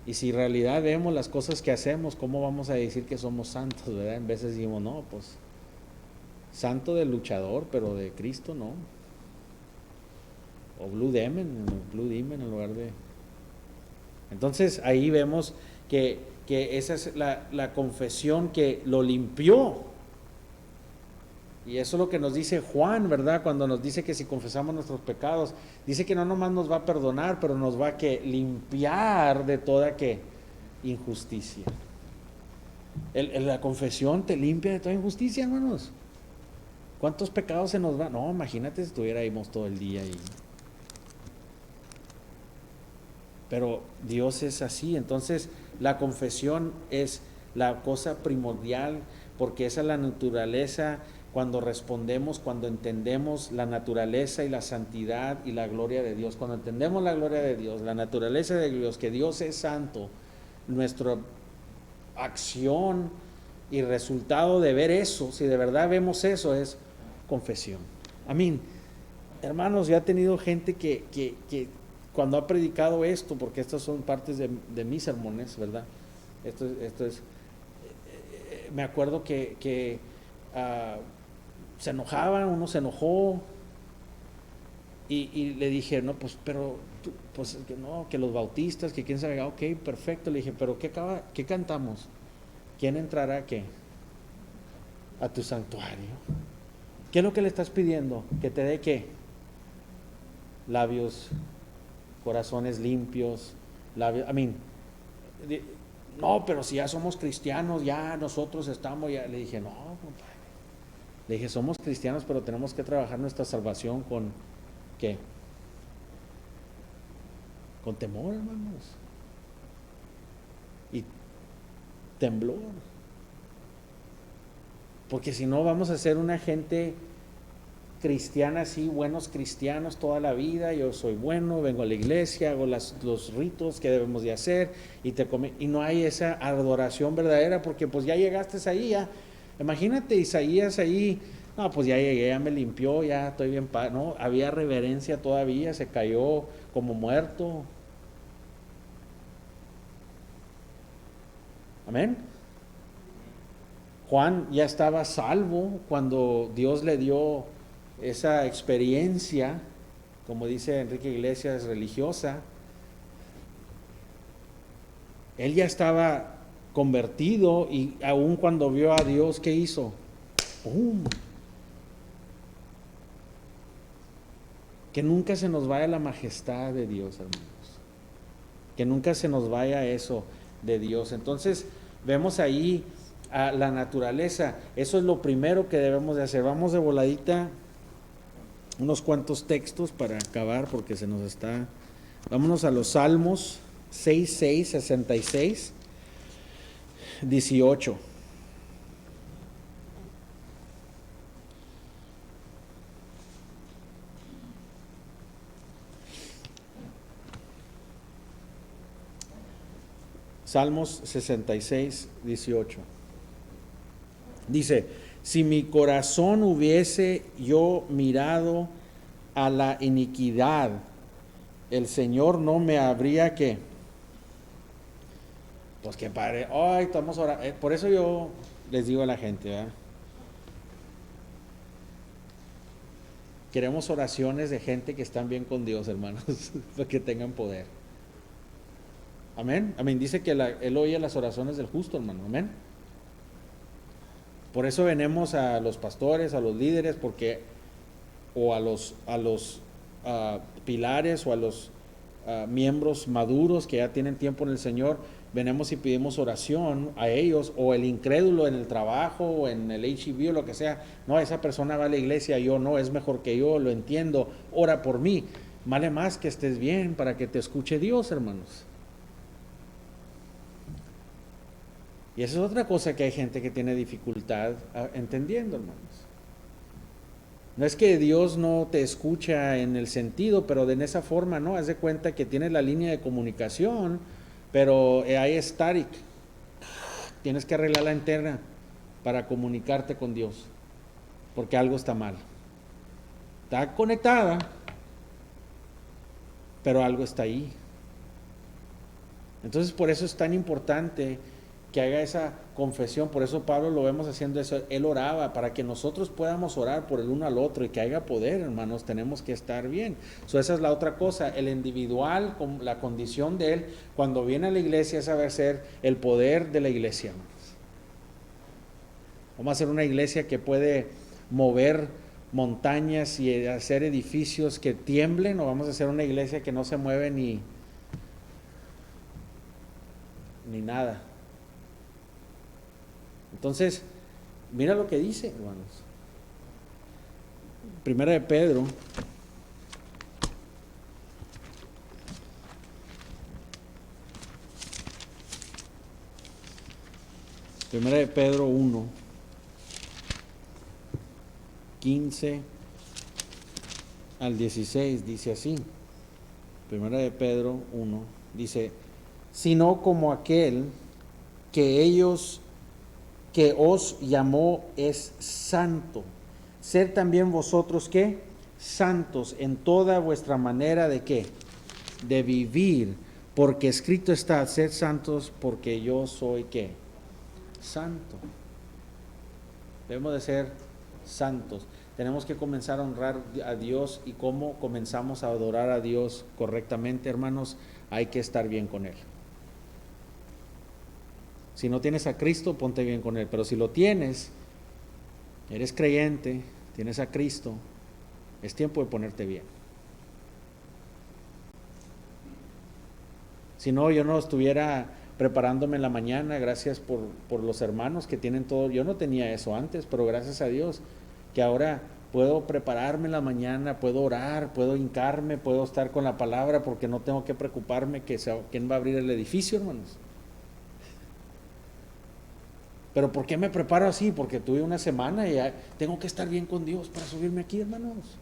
Y si en realidad vemos las cosas que hacemos, ¿cómo vamos a decir que somos santos, verdad? En veces decimos, no, pues santo del luchador, pero de Cristo no. O Blue Demon en lugar de... Entonces ahí vemos que esa es la confesión que lo limpió. Y eso es lo que nos dice Juan, ¿verdad? Cuando nos dice que si confesamos nuestros pecados, dice que no nomás nos va a perdonar, pero nos va a limpiar de toda injusticia. La confesión te limpia de toda injusticia, hermanos. ¿Cuántos pecados se nos van? No, imagínate si estuviéramos todo el día ahí. Pero Dios es así. Entonces la confesión es la cosa primordial, porque esa es la naturaleza. Cuando respondemos, cuando entendemos la naturaleza y la santidad y la gloria de Dios, cuando entendemos la gloria de Dios, la naturaleza de Dios, que Dios es santo, nuestra acción y resultado de ver eso, si de verdad vemos eso, es confesión. Amén. Hermanos, ya he tenido gente que cuando ha predicado esto, porque estas son partes de mis sermones, ¿verdad? Esto es me acuerdo que se enojaban, uno se enojó y le dije, no, pues, pero, pues, que no, que los bautistas, que quién sabe, ok, perfecto, le dije, pero ¿qué cantamos? ¿Quién entrará a qué? A tu santuario. ¿Qué es lo que le estás pidiendo? ¿Que te dé qué? Labios, corazones limpios, labios, no, pero si ya somos cristianos, ya nosotros estamos, ya. Le dije, no, compadre. Le dije, somos cristianos, pero tenemos que trabajar nuestra salvación con, ¿qué? Con temor, hermanos. Y temblor. Porque si no, vamos a ser una gente cristiana así, buenos cristianos toda la vida. Yo soy bueno, vengo a la iglesia, hago los ritos que debemos de hacer y no hay esa adoración verdadera, porque pues ya llegaste ahí, ya. Imagínate Isaías ahí, no, pues ya llegué, ya me limpió, ya estoy bien, no, había reverencia todavía, se cayó como muerto. Amén. Juan ya estaba salvo cuando Dios le dio esa experiencia, como dice Enrique Iglesias, religiosa. Él ya estaba convertido y aún cuando vio a Dios, ¿qué hizo? ¡Pum! Que nunca se nos vaya la majestad de Dios, hermanos. Que nunca se nos vaya eso de Dios. Entonces, vemos ahí a la naturaleza. Eso es lo primero que debemos de hacer. Vamos de voladita unos cuantos textos para acabar porque se nos está... Vámonos a los Salmos 6, 66, 18. Salmos 66, 18. Dice, si mi corazón hubiese yo mirado a la iniquidad, el Señor no me habría que... Pues que padre, ay, estamos orando. Por eso yo les digo a la gente, ¿verdad? Queremos oraciones de gente que están bien con Dios, hermanos, para que tengan poder. Amén. Amén. Dice que Él oye las oraciones del justo, hermano. Amén. Por eso venimos a los pastores, a los líderes, porque o a los pilares o a los miembros maduros que ya tienen tiempo en el Señor, venimos y pedimos oración a ellos, o el incrédulo en el trabajo o en el HIV o lo que sea, no, esa persona va a la iglesia, yo no, es mejor que yo, lo entiendo, ora por mí. Vale más que estés bien para que te escuche Dios, hermanos. Y esa es otra cosa que hay gente que tiene dificultad entendiendo, hermanos. No es que Dios no te escucha en el sentido, pero de esa forma, ¿no? Haz de cuenta que tienes la línea de comunicación, pero hay static. Tienes que arreglarla entera para comunicarte con Dios, porque algo está mal. Está conectada, pero algo está ahí. Entonces, por eso es tan importante que haga esa confesión. Por eso Pablo lo vemos haciendo eso. Él oraba para que nosotros podamos orar por el uno al otro y que haya poder, hermanos. Tenemos que estar bien. Esa es la otra cosa. El individual, la condición de él, cuando viene a la iglesia, es saber ser el poder de la iglesia, hermanos. Vamos a hacer una iglesia que puede mover montañas y hacer edificios que tiemblen, o vamos a hacer una iglesia que no se mueve ni nada. Entonces, mira lo que dice, hermanos. Primera de Pedro. Primera de Pedro 1, 15 al 16, dice así. Primera de Pedro 1, dice, sino como aquel que os llamó es santo, ser también vosotros ¿qué? Santos en toda vuestra manera de ¿qué? De vivir, porque escrito está, sed santos porque yo soy ¿qué? Santo. Debemos de ser santos. Tenemos que comenzar a honrar a Dios. ¿Y cómo comenzamos a adorar a Dios correctamente, hermanos? Hay que estar bien con Él. Si no tienes a Cristo, ponte bien con Él. Pero si lo tienes, eres creyente, tienes a Cristo, es tiempo de ponerte bien. Si no, yo no estuviera preparándome en la mañana. Gracias por los hermanos que tienen todo. Yo no tenía eso antes, pero gracias a Dios que ahora puedo prepararme en la mañana, puedo orar, puedo hincarme, puedo estar con la palabra, porque no tengo que preocuparme quién va a abrir el edificio, hermanos. Pero ¿por qué me preparo así? Porque tuve una semana y tengo que estar bien con Dios para subirme aquí, hermanos.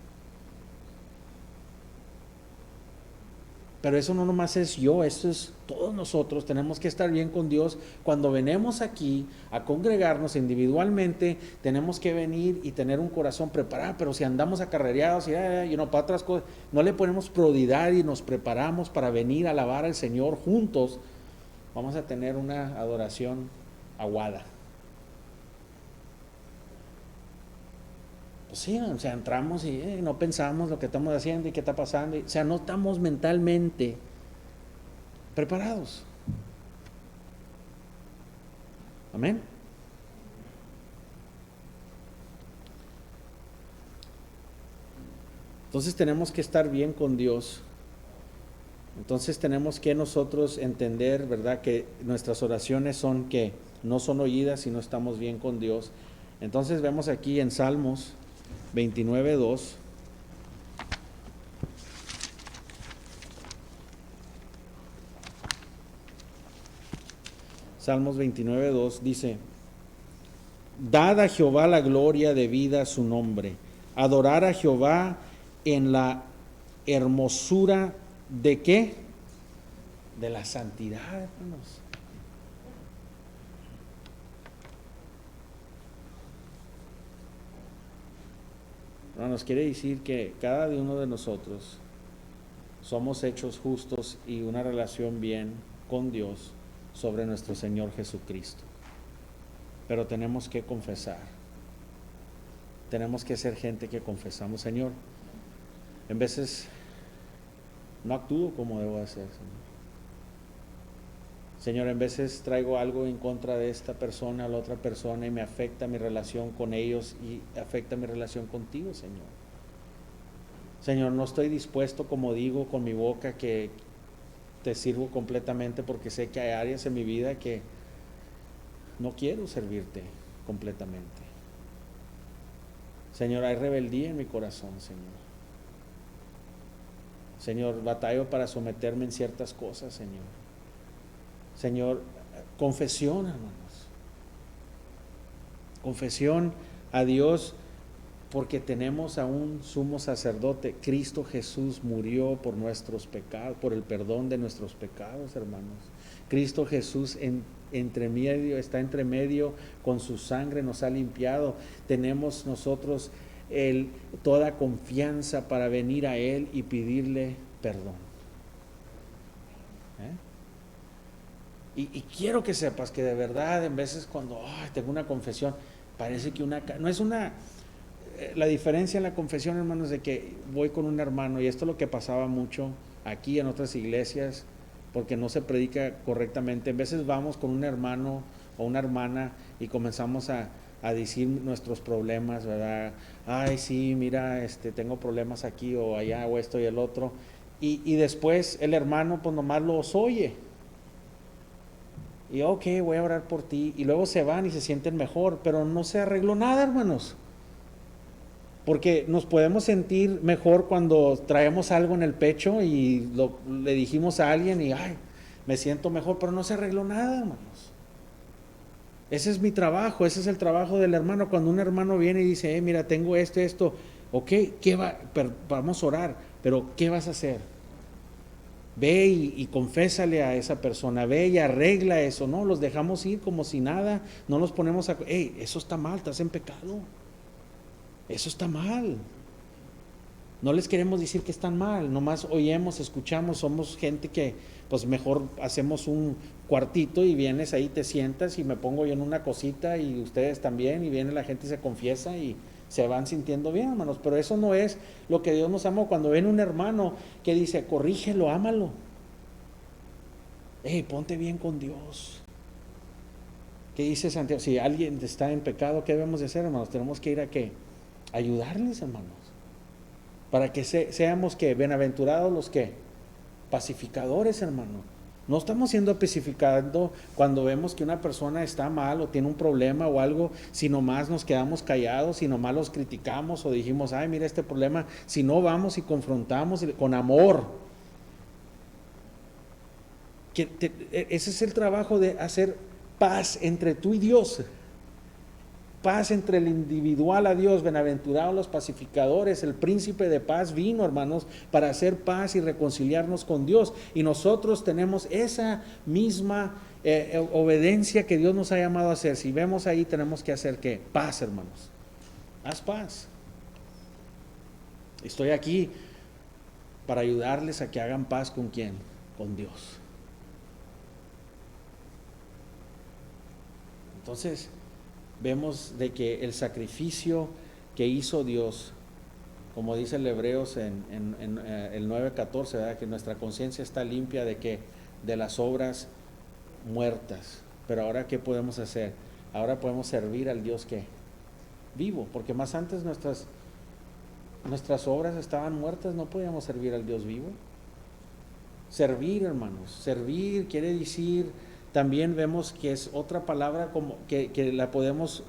Pero eso no nomás es yo, eso es todos nosotros. Tenemos que estar bien con Dios. Cuando venimos aquí a congregarnos individualmente, tenemos que venir y tener un corazón preparado. Pero si andamos acarreados y para otras cosas, no le ponemos prioridad y nos preparamos para venir a alabar al Señor juntos, vamos a tener una adoración aguada. Pues sí, o sea, entramos y no pensamos lo que estamos haciendo y qué está pasando. O sea, no estamos mentalmente preparados. Amén. Entonces tenemos que estar bien con Dios. Entonces tenemos que nosotros entender, ¿verdad?, que nuestras oraciones son que no son oídas si no estamos bien con Dios. Entonces vemos aquí en Salmos 29:2. Salmos 29:2 dice: dad a Jehová la gloria debida a su nombre, adorar a Jehová en la hermosura de ¿qué? De la santidad, hermanos. Nos quiere decir que cada uno de nosotros somos hechos justos y una relación bien con Dios sobre nuestro Señor Jesucristo. Pero tenemos que confesar. Tenemos que ser gente que confesamos, Señor, en veces no actúo como debo hacer, Señor. Señor, en veces traigo algo en contra de esta persona, la otra persona, y me afecta mi relación con ellos y afecta mi relación contigo, Señor. Señor, no estoy dispuesto, como digo con mi boca, que te sirvo completamente porque sé que hay áreas en mi vida que no quiero servirte completamente. Señor, hay rebeldía en mi corazón, Señor. Señor, batallo para someterme en ciertas cosas, Señor. Señor, confesión, hermanos. Confesión a Dios, porque tenemos a un sumo sacerdote. Cristo Jesús murió por nuestros pecados, por el perdón de nuestros pecados, hermanos. Cristo Jesús está entre medio, con su sangre nos ha limpiado. Tenemos nosotros toda confianza para venir a Él y pedirle perdón. Y quiero que sepas que de verdad, en veces cuando tengo una confesión, parece que no es una... La diferencia en la confesión, hermanos, es de que voy con un hermano, y esto es lo que pasaba mucho aquí en otras iglesias, porque no se predica correctamente. En veces vamos con un hermano o una hermana y comenzamos a decir nuestros problemas, ¿verdad? Ay, sí, mira, tengo problemas aquí o allá o esto y el otro. Y después el hermano pues nomás los oye. Y ok, voy a orar por ti. Y luego se van y se sienten mejor, pero no se arregló nada, hermanos. Porque nos podemos sentir mejor cuando traemos algo en el pecho y le dijimos a alguien y ay, me siento mejor, pero no se arregló nada, hermanos. Ese es mi trabajo, ese es el trabajo del hermano. Cuando un hermano viene y dice, mira, tengo esto, ok, vamos a orar, pero ¿qué vas a hacer? Ve y confésale a esa persona, ve y arregla eso. No, los dejamos ir como si nada, no los ponemos eso está mal, estás en pecado. Eso está mal. No les queremos decir que están mal, nomás oímos, escuchamos, somos gente que pues mejor hacemos un cuartito y vienes ahí, te sientas y me pongo yo en una cosita y ustedes también, y viene la gente y se confiesa y se van sintiendo bien, hermanos. Pero eso no es lo que Dios nos amó. Cuando ven un hermano que dice, corrígelo, ámalo. Ponte bien con Dios. ¿Qué dice Santiago? Si alguien está en pecado, ¿qué debemos de hacer, hermanos? Tenemos que ir a ¿qué? Ayudarles, hermanos, para que seamos que bienaventurados los que pacificadores, hermano. No estamos siendo pacificando cuando vemos que una persona está mal o tiene un problema o algo, si nomás nos quedamos callados, si nomás los criticamos o dijimos, ay, mira este problema, si no vamos y confrontamos con amor. Ese es el trabajo de hacer paz entre tú y Dios. Paz entre el individual a Dios. Bienaventurados los pacificadores. El príncipe de paz vino, hermanos, para hacer paz y reconciliarnos con Dios. Y nosotros tenemos esa misma obediencia que Dios nos ha llamado a hacer. Si vemos ahí, tenemos que hacer ¿qué? Paz, hermanos. Haz paz. Estoy aquí para ayudarles a que hagan paz ¿con quién? Con Dios. Entonces vemos de que el sacrificio que hizo Dios, como dice el Hebreos en el 9:14, ¿verdad? Que nuestra conciencia está limpia de que de las obras muertas. Pero ahora ¿qué podemos hacer? Ahora podemos servir al Dios que vivo, porque más antes nuestras obras estaban muertas, no podíamos servir al Dios vivo. Servir, hermanos, servir quiere decir, también vemos que es otra palabra como que la podemos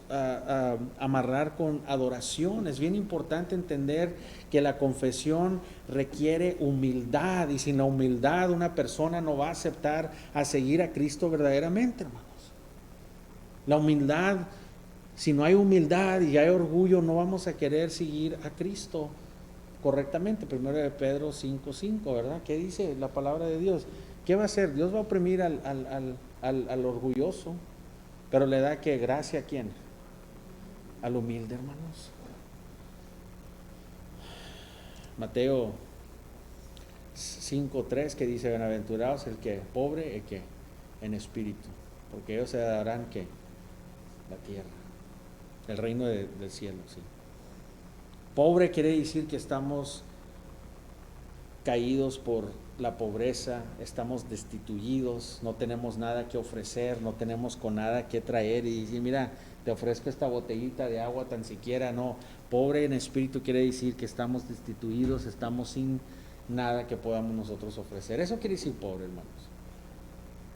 amarrar con adoración. Es bien importante entender que la confesión requiere humildad, y sin la humildad una persona no va a aceptar a seguir a Cristo verdaderamente, hermanos. La humildad, si no hay humildad y hay orgullo, no vamos a querer seguir a Cristo correctamente. Primero de Pedro 5:5, ¿verdad? ¿Qué dice la palabra de Dios? ¿Qué va a hacer? Dios va a oprimir al orgulloso, pero le da ¿qué? Gracia a quién? Al humilde, hermanos. Mateo 5:3, que dice, bienaventurados el que pobre y que en espíritu, porque ellos se darán ¿qué? La tierra, el reino del cielo, sí. Pobre quiere decir que estamos caídos por la pobreza, estamos destituidos, no tenemos nada que ofrecer, no tenemos con nada que traer y decir, mira, te ofrezco esta botellita de agua tan siquiera. No, pobre en espíritu quiere decir que estamos destituidos, estamos sin nada que podamos nosotros ofrecer. Eso quiere decir pobre, hermanos.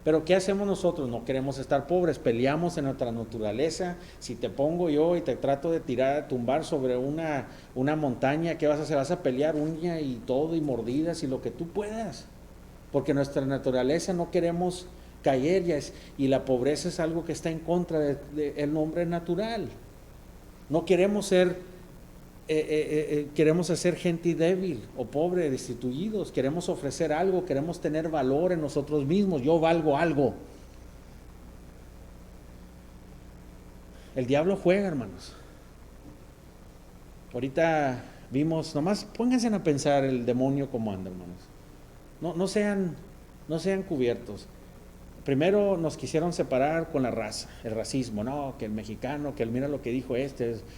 Pero ¿qué hacemos nosotros? No queremos estar pobres, peleamos en nuestra naturaleza. Si te pongo yo y te trato de tirar, tumbar sobre una montaña, ¿qué vas a hacer? Vas a pelear uña y todo y mordidas y lo que tú puedas. Porque nuestra naturaleza no queremos caer y la pobreza es algo que está en contra del hombre natural. No queremos queremos hacer gente débil o pobre, destituidos. Queremos ofrecer algo, queremos tener valor en nosotros mismos. Yo valgo algo. El diablo juega, hermanos. Ahorita vimos, nomás pónganse a pensar el demonio cómo anda, hermanos. No sean cubiertos. Primero nos quisieron separar con la raza, el racismo, no, que el mexicano, que mira lo que dijo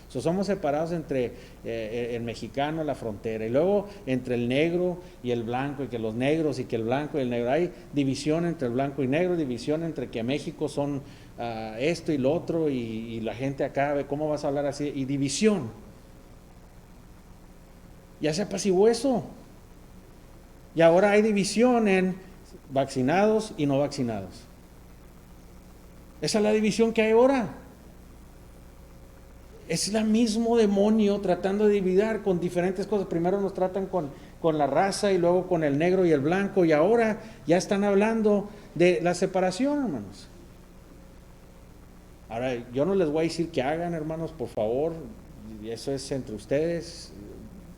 somos separados entre el mexicano, la frontera, y luego entre el negro y el blanco, y que los negros y que el blanco y el negro, hay división entre el blanco y negro, división entre que México son esto y lo otro, y la gente acá ve cómo vas a hablar así, y división. Ya se apaciguó eso, y ahora hay división en vaccinados y no vaccinados. Esa es la división que hay ahora. Es el mismo demonio tratando de dividir con diferentes cosas. Primero nos tratan con la raza y luego con el negro y el blanco, y ahora ya están hablando de la separación, hermanos. Ahora, yo no les voy a decir que hagan, hermanos, por favor, eso es entre ustedes,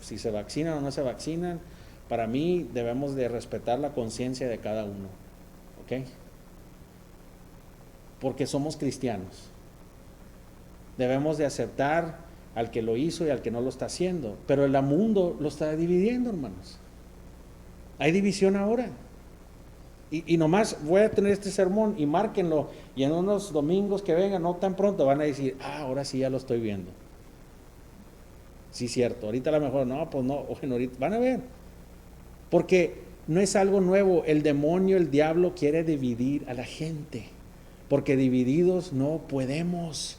si se vaccinan o no se vaccinan. Para mí debemos de respetar la conciencia de cada uno, ¿ok? Porque somos cristianos. Debemos de aceptar al que lo hizo y al que no lo está haciendo, pero el mundo lo está dividiendo, hermanos. Hay división ahora. Y nomás voy a tener este sermón y márquenlo, y en unos domingos que vengan, no tan pronto, van a decir, ahora sí ya lo estoy viendo. Sí, cierto, ahorita a lo mejor, no, pues no, bueno, ahorita van a ver. Porque no es algo nuevo, el demonio, el diablo quiere dividir a la gente, porque divididos no podemos.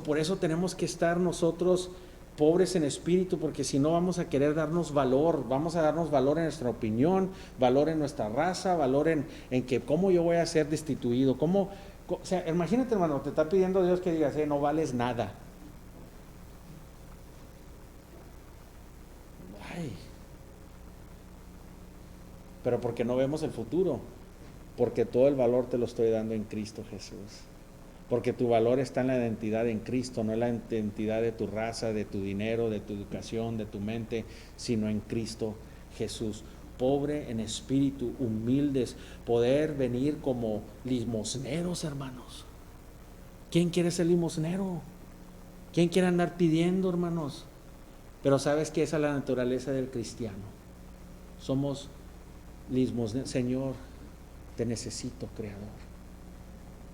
Por eso tenemos que estar nosotros pobres en espíritu, porque si no vamos a querer darnos valor, vamos a darnos valor en nuestra opinión, valor en nuestra raza, valor en que cómo yo voy a ser destituido, o sea, imagínate, hermano, te está pidiendo Dios que digas, no vales nada. Pero porque no vemos el futuro, porque todo el valor te lo estoy dando en Cristo Jesús, porque tu valor está en la identidad en Cristo, no en la identidad de tu raza, de tu dinero, de tu educación, de tu mente, sino en Cristo Jesús. Pobre en espíritu, humildes, poder venir como limosneros, hermanos. ¿Quién quiere ser limosnero? ¿Quién quiere andar pidiendo, hermanos? Pero sabes que esa es la naturaleza del cristiano. Somos limosneros. Señor, te necesito, Creador.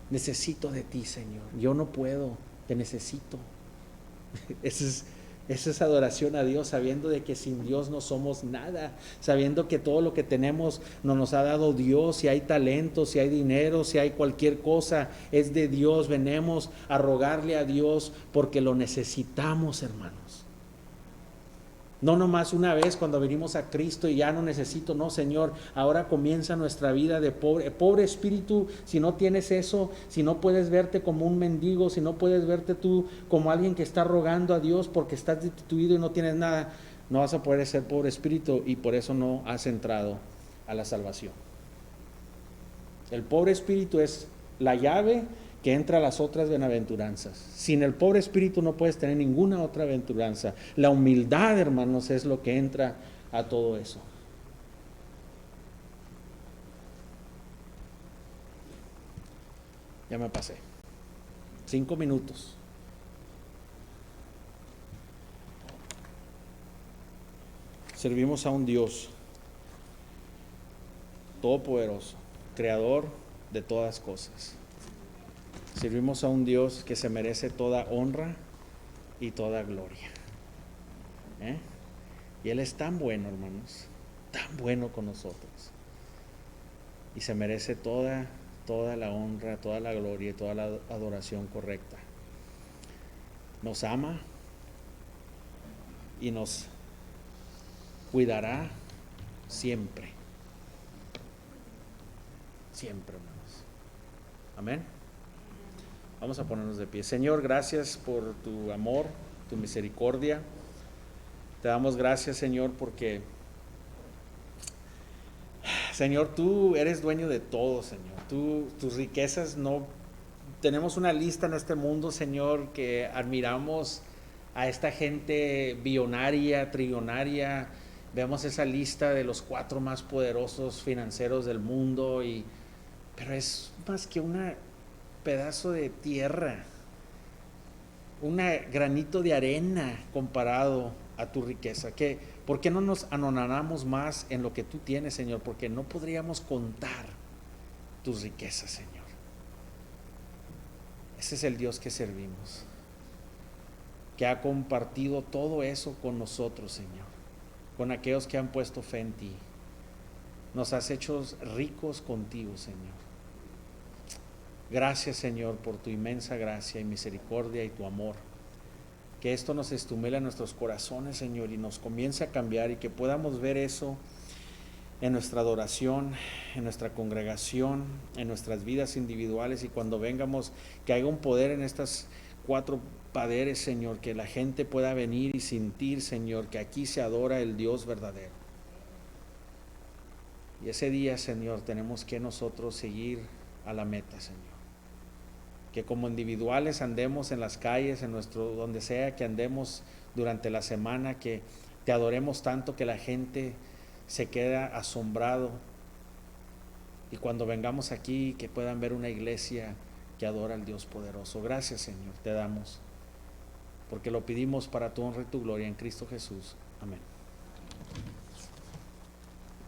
Necesito de ti, Señor. Yo no puedo, te necesito. Esa es adoración a Dios, sabiendo de que sin Dios no somos nada, sabiendo que todo lo que tenemos nos ha dado Dios. Si hay talento, si hay dinero, si hay cualquier cosa, es de Dios. Venimos a rogarle a Dios porque lo necesitamos, hermanos. No nomás una vez cuando venimos a Cristo y ya no necesito, no, Señor, ahora comienza nuestra vida de pobre espíritu. Si no tienes eso, si no puedes verte como un mendigo, si no puedes verte tú como alguien que está rogando a Dios porque estás destituido y no tienes nada, no vas a poder ser pobre espíritu, y por eso no has entrado a la salvación. El pobre espíritu es la llave que entra a las otras bienaventuranzas. Sin el pobre espíritu no puedes tener ninguna otra aventuranza. La humildad, hermanos, es lo que entra a todo eso. Ya me pasé. 5 minutos. Servimos a un Dios todopoderoso, creador de todas cosas. Servimos a un Dios que se merece toda honra y toda gloria. Y Él es tan bueno, hermanos, tan bueno con nosotros. Y se merece toda la honra, toda la gloria y toda la adoración correcta. Nos ama y nos cuidará siempre. Siempre, hermanos. Amén. Vamos a ponernos de pie. Señor, gracias por tu amor, tu misericordia. Te damos gracias, Señor, porque, Señor, tú eres dueño de todo, Señor. Tus riquezas no... Tenemos una lista en este mundo, Señor, que admiramos a esta gente billonaria, trillonaria. Vemos esa lista de los 4 más poderosos financieros del mundo, pero es más que un pedazo de tierra, un granito de arena comparado a tu riqueza. ¿Por qué no nos anonadamos más en lo que tú tienes, Señor? Porque no podríamos contar tus riquezas, Señor. Ese es el Dios que servimos, que ha compartido todo eso con nosotros, Señor, con aquellos que han puesto fe en ti. Nos has hecho ricos contigo, Señor. Gracias, Señor, por tu inmensa gracia y misericordia y tu amor. Que esto nos estimule en nuestros corazones, Señor, y nos comience a cambiar, y que podamos ver eso en nuestra adoración, en nuestra congregación, en nuestras vidas individuales, y cuando vengamos, que haya un poder en estas 4 poderes, Señor, que la gente pueda venir y sentir, Señor, que aquí se adora el Dios verdadero. Y ese día, Señor, tenemos que nosotros seguir a la meta, Señor. Que como individuales andemos en las calles, donde sea que andemos durante la semana, que te adoremos tanto que la gente se queda asombrado, y cuando vengamos aquí que puedan ver una iglesia que adora al Dios poderoso. Gracias, Señor, te damos, porque lo pedimos para tu honra y tu gloria en Cristo Jesús. Amén.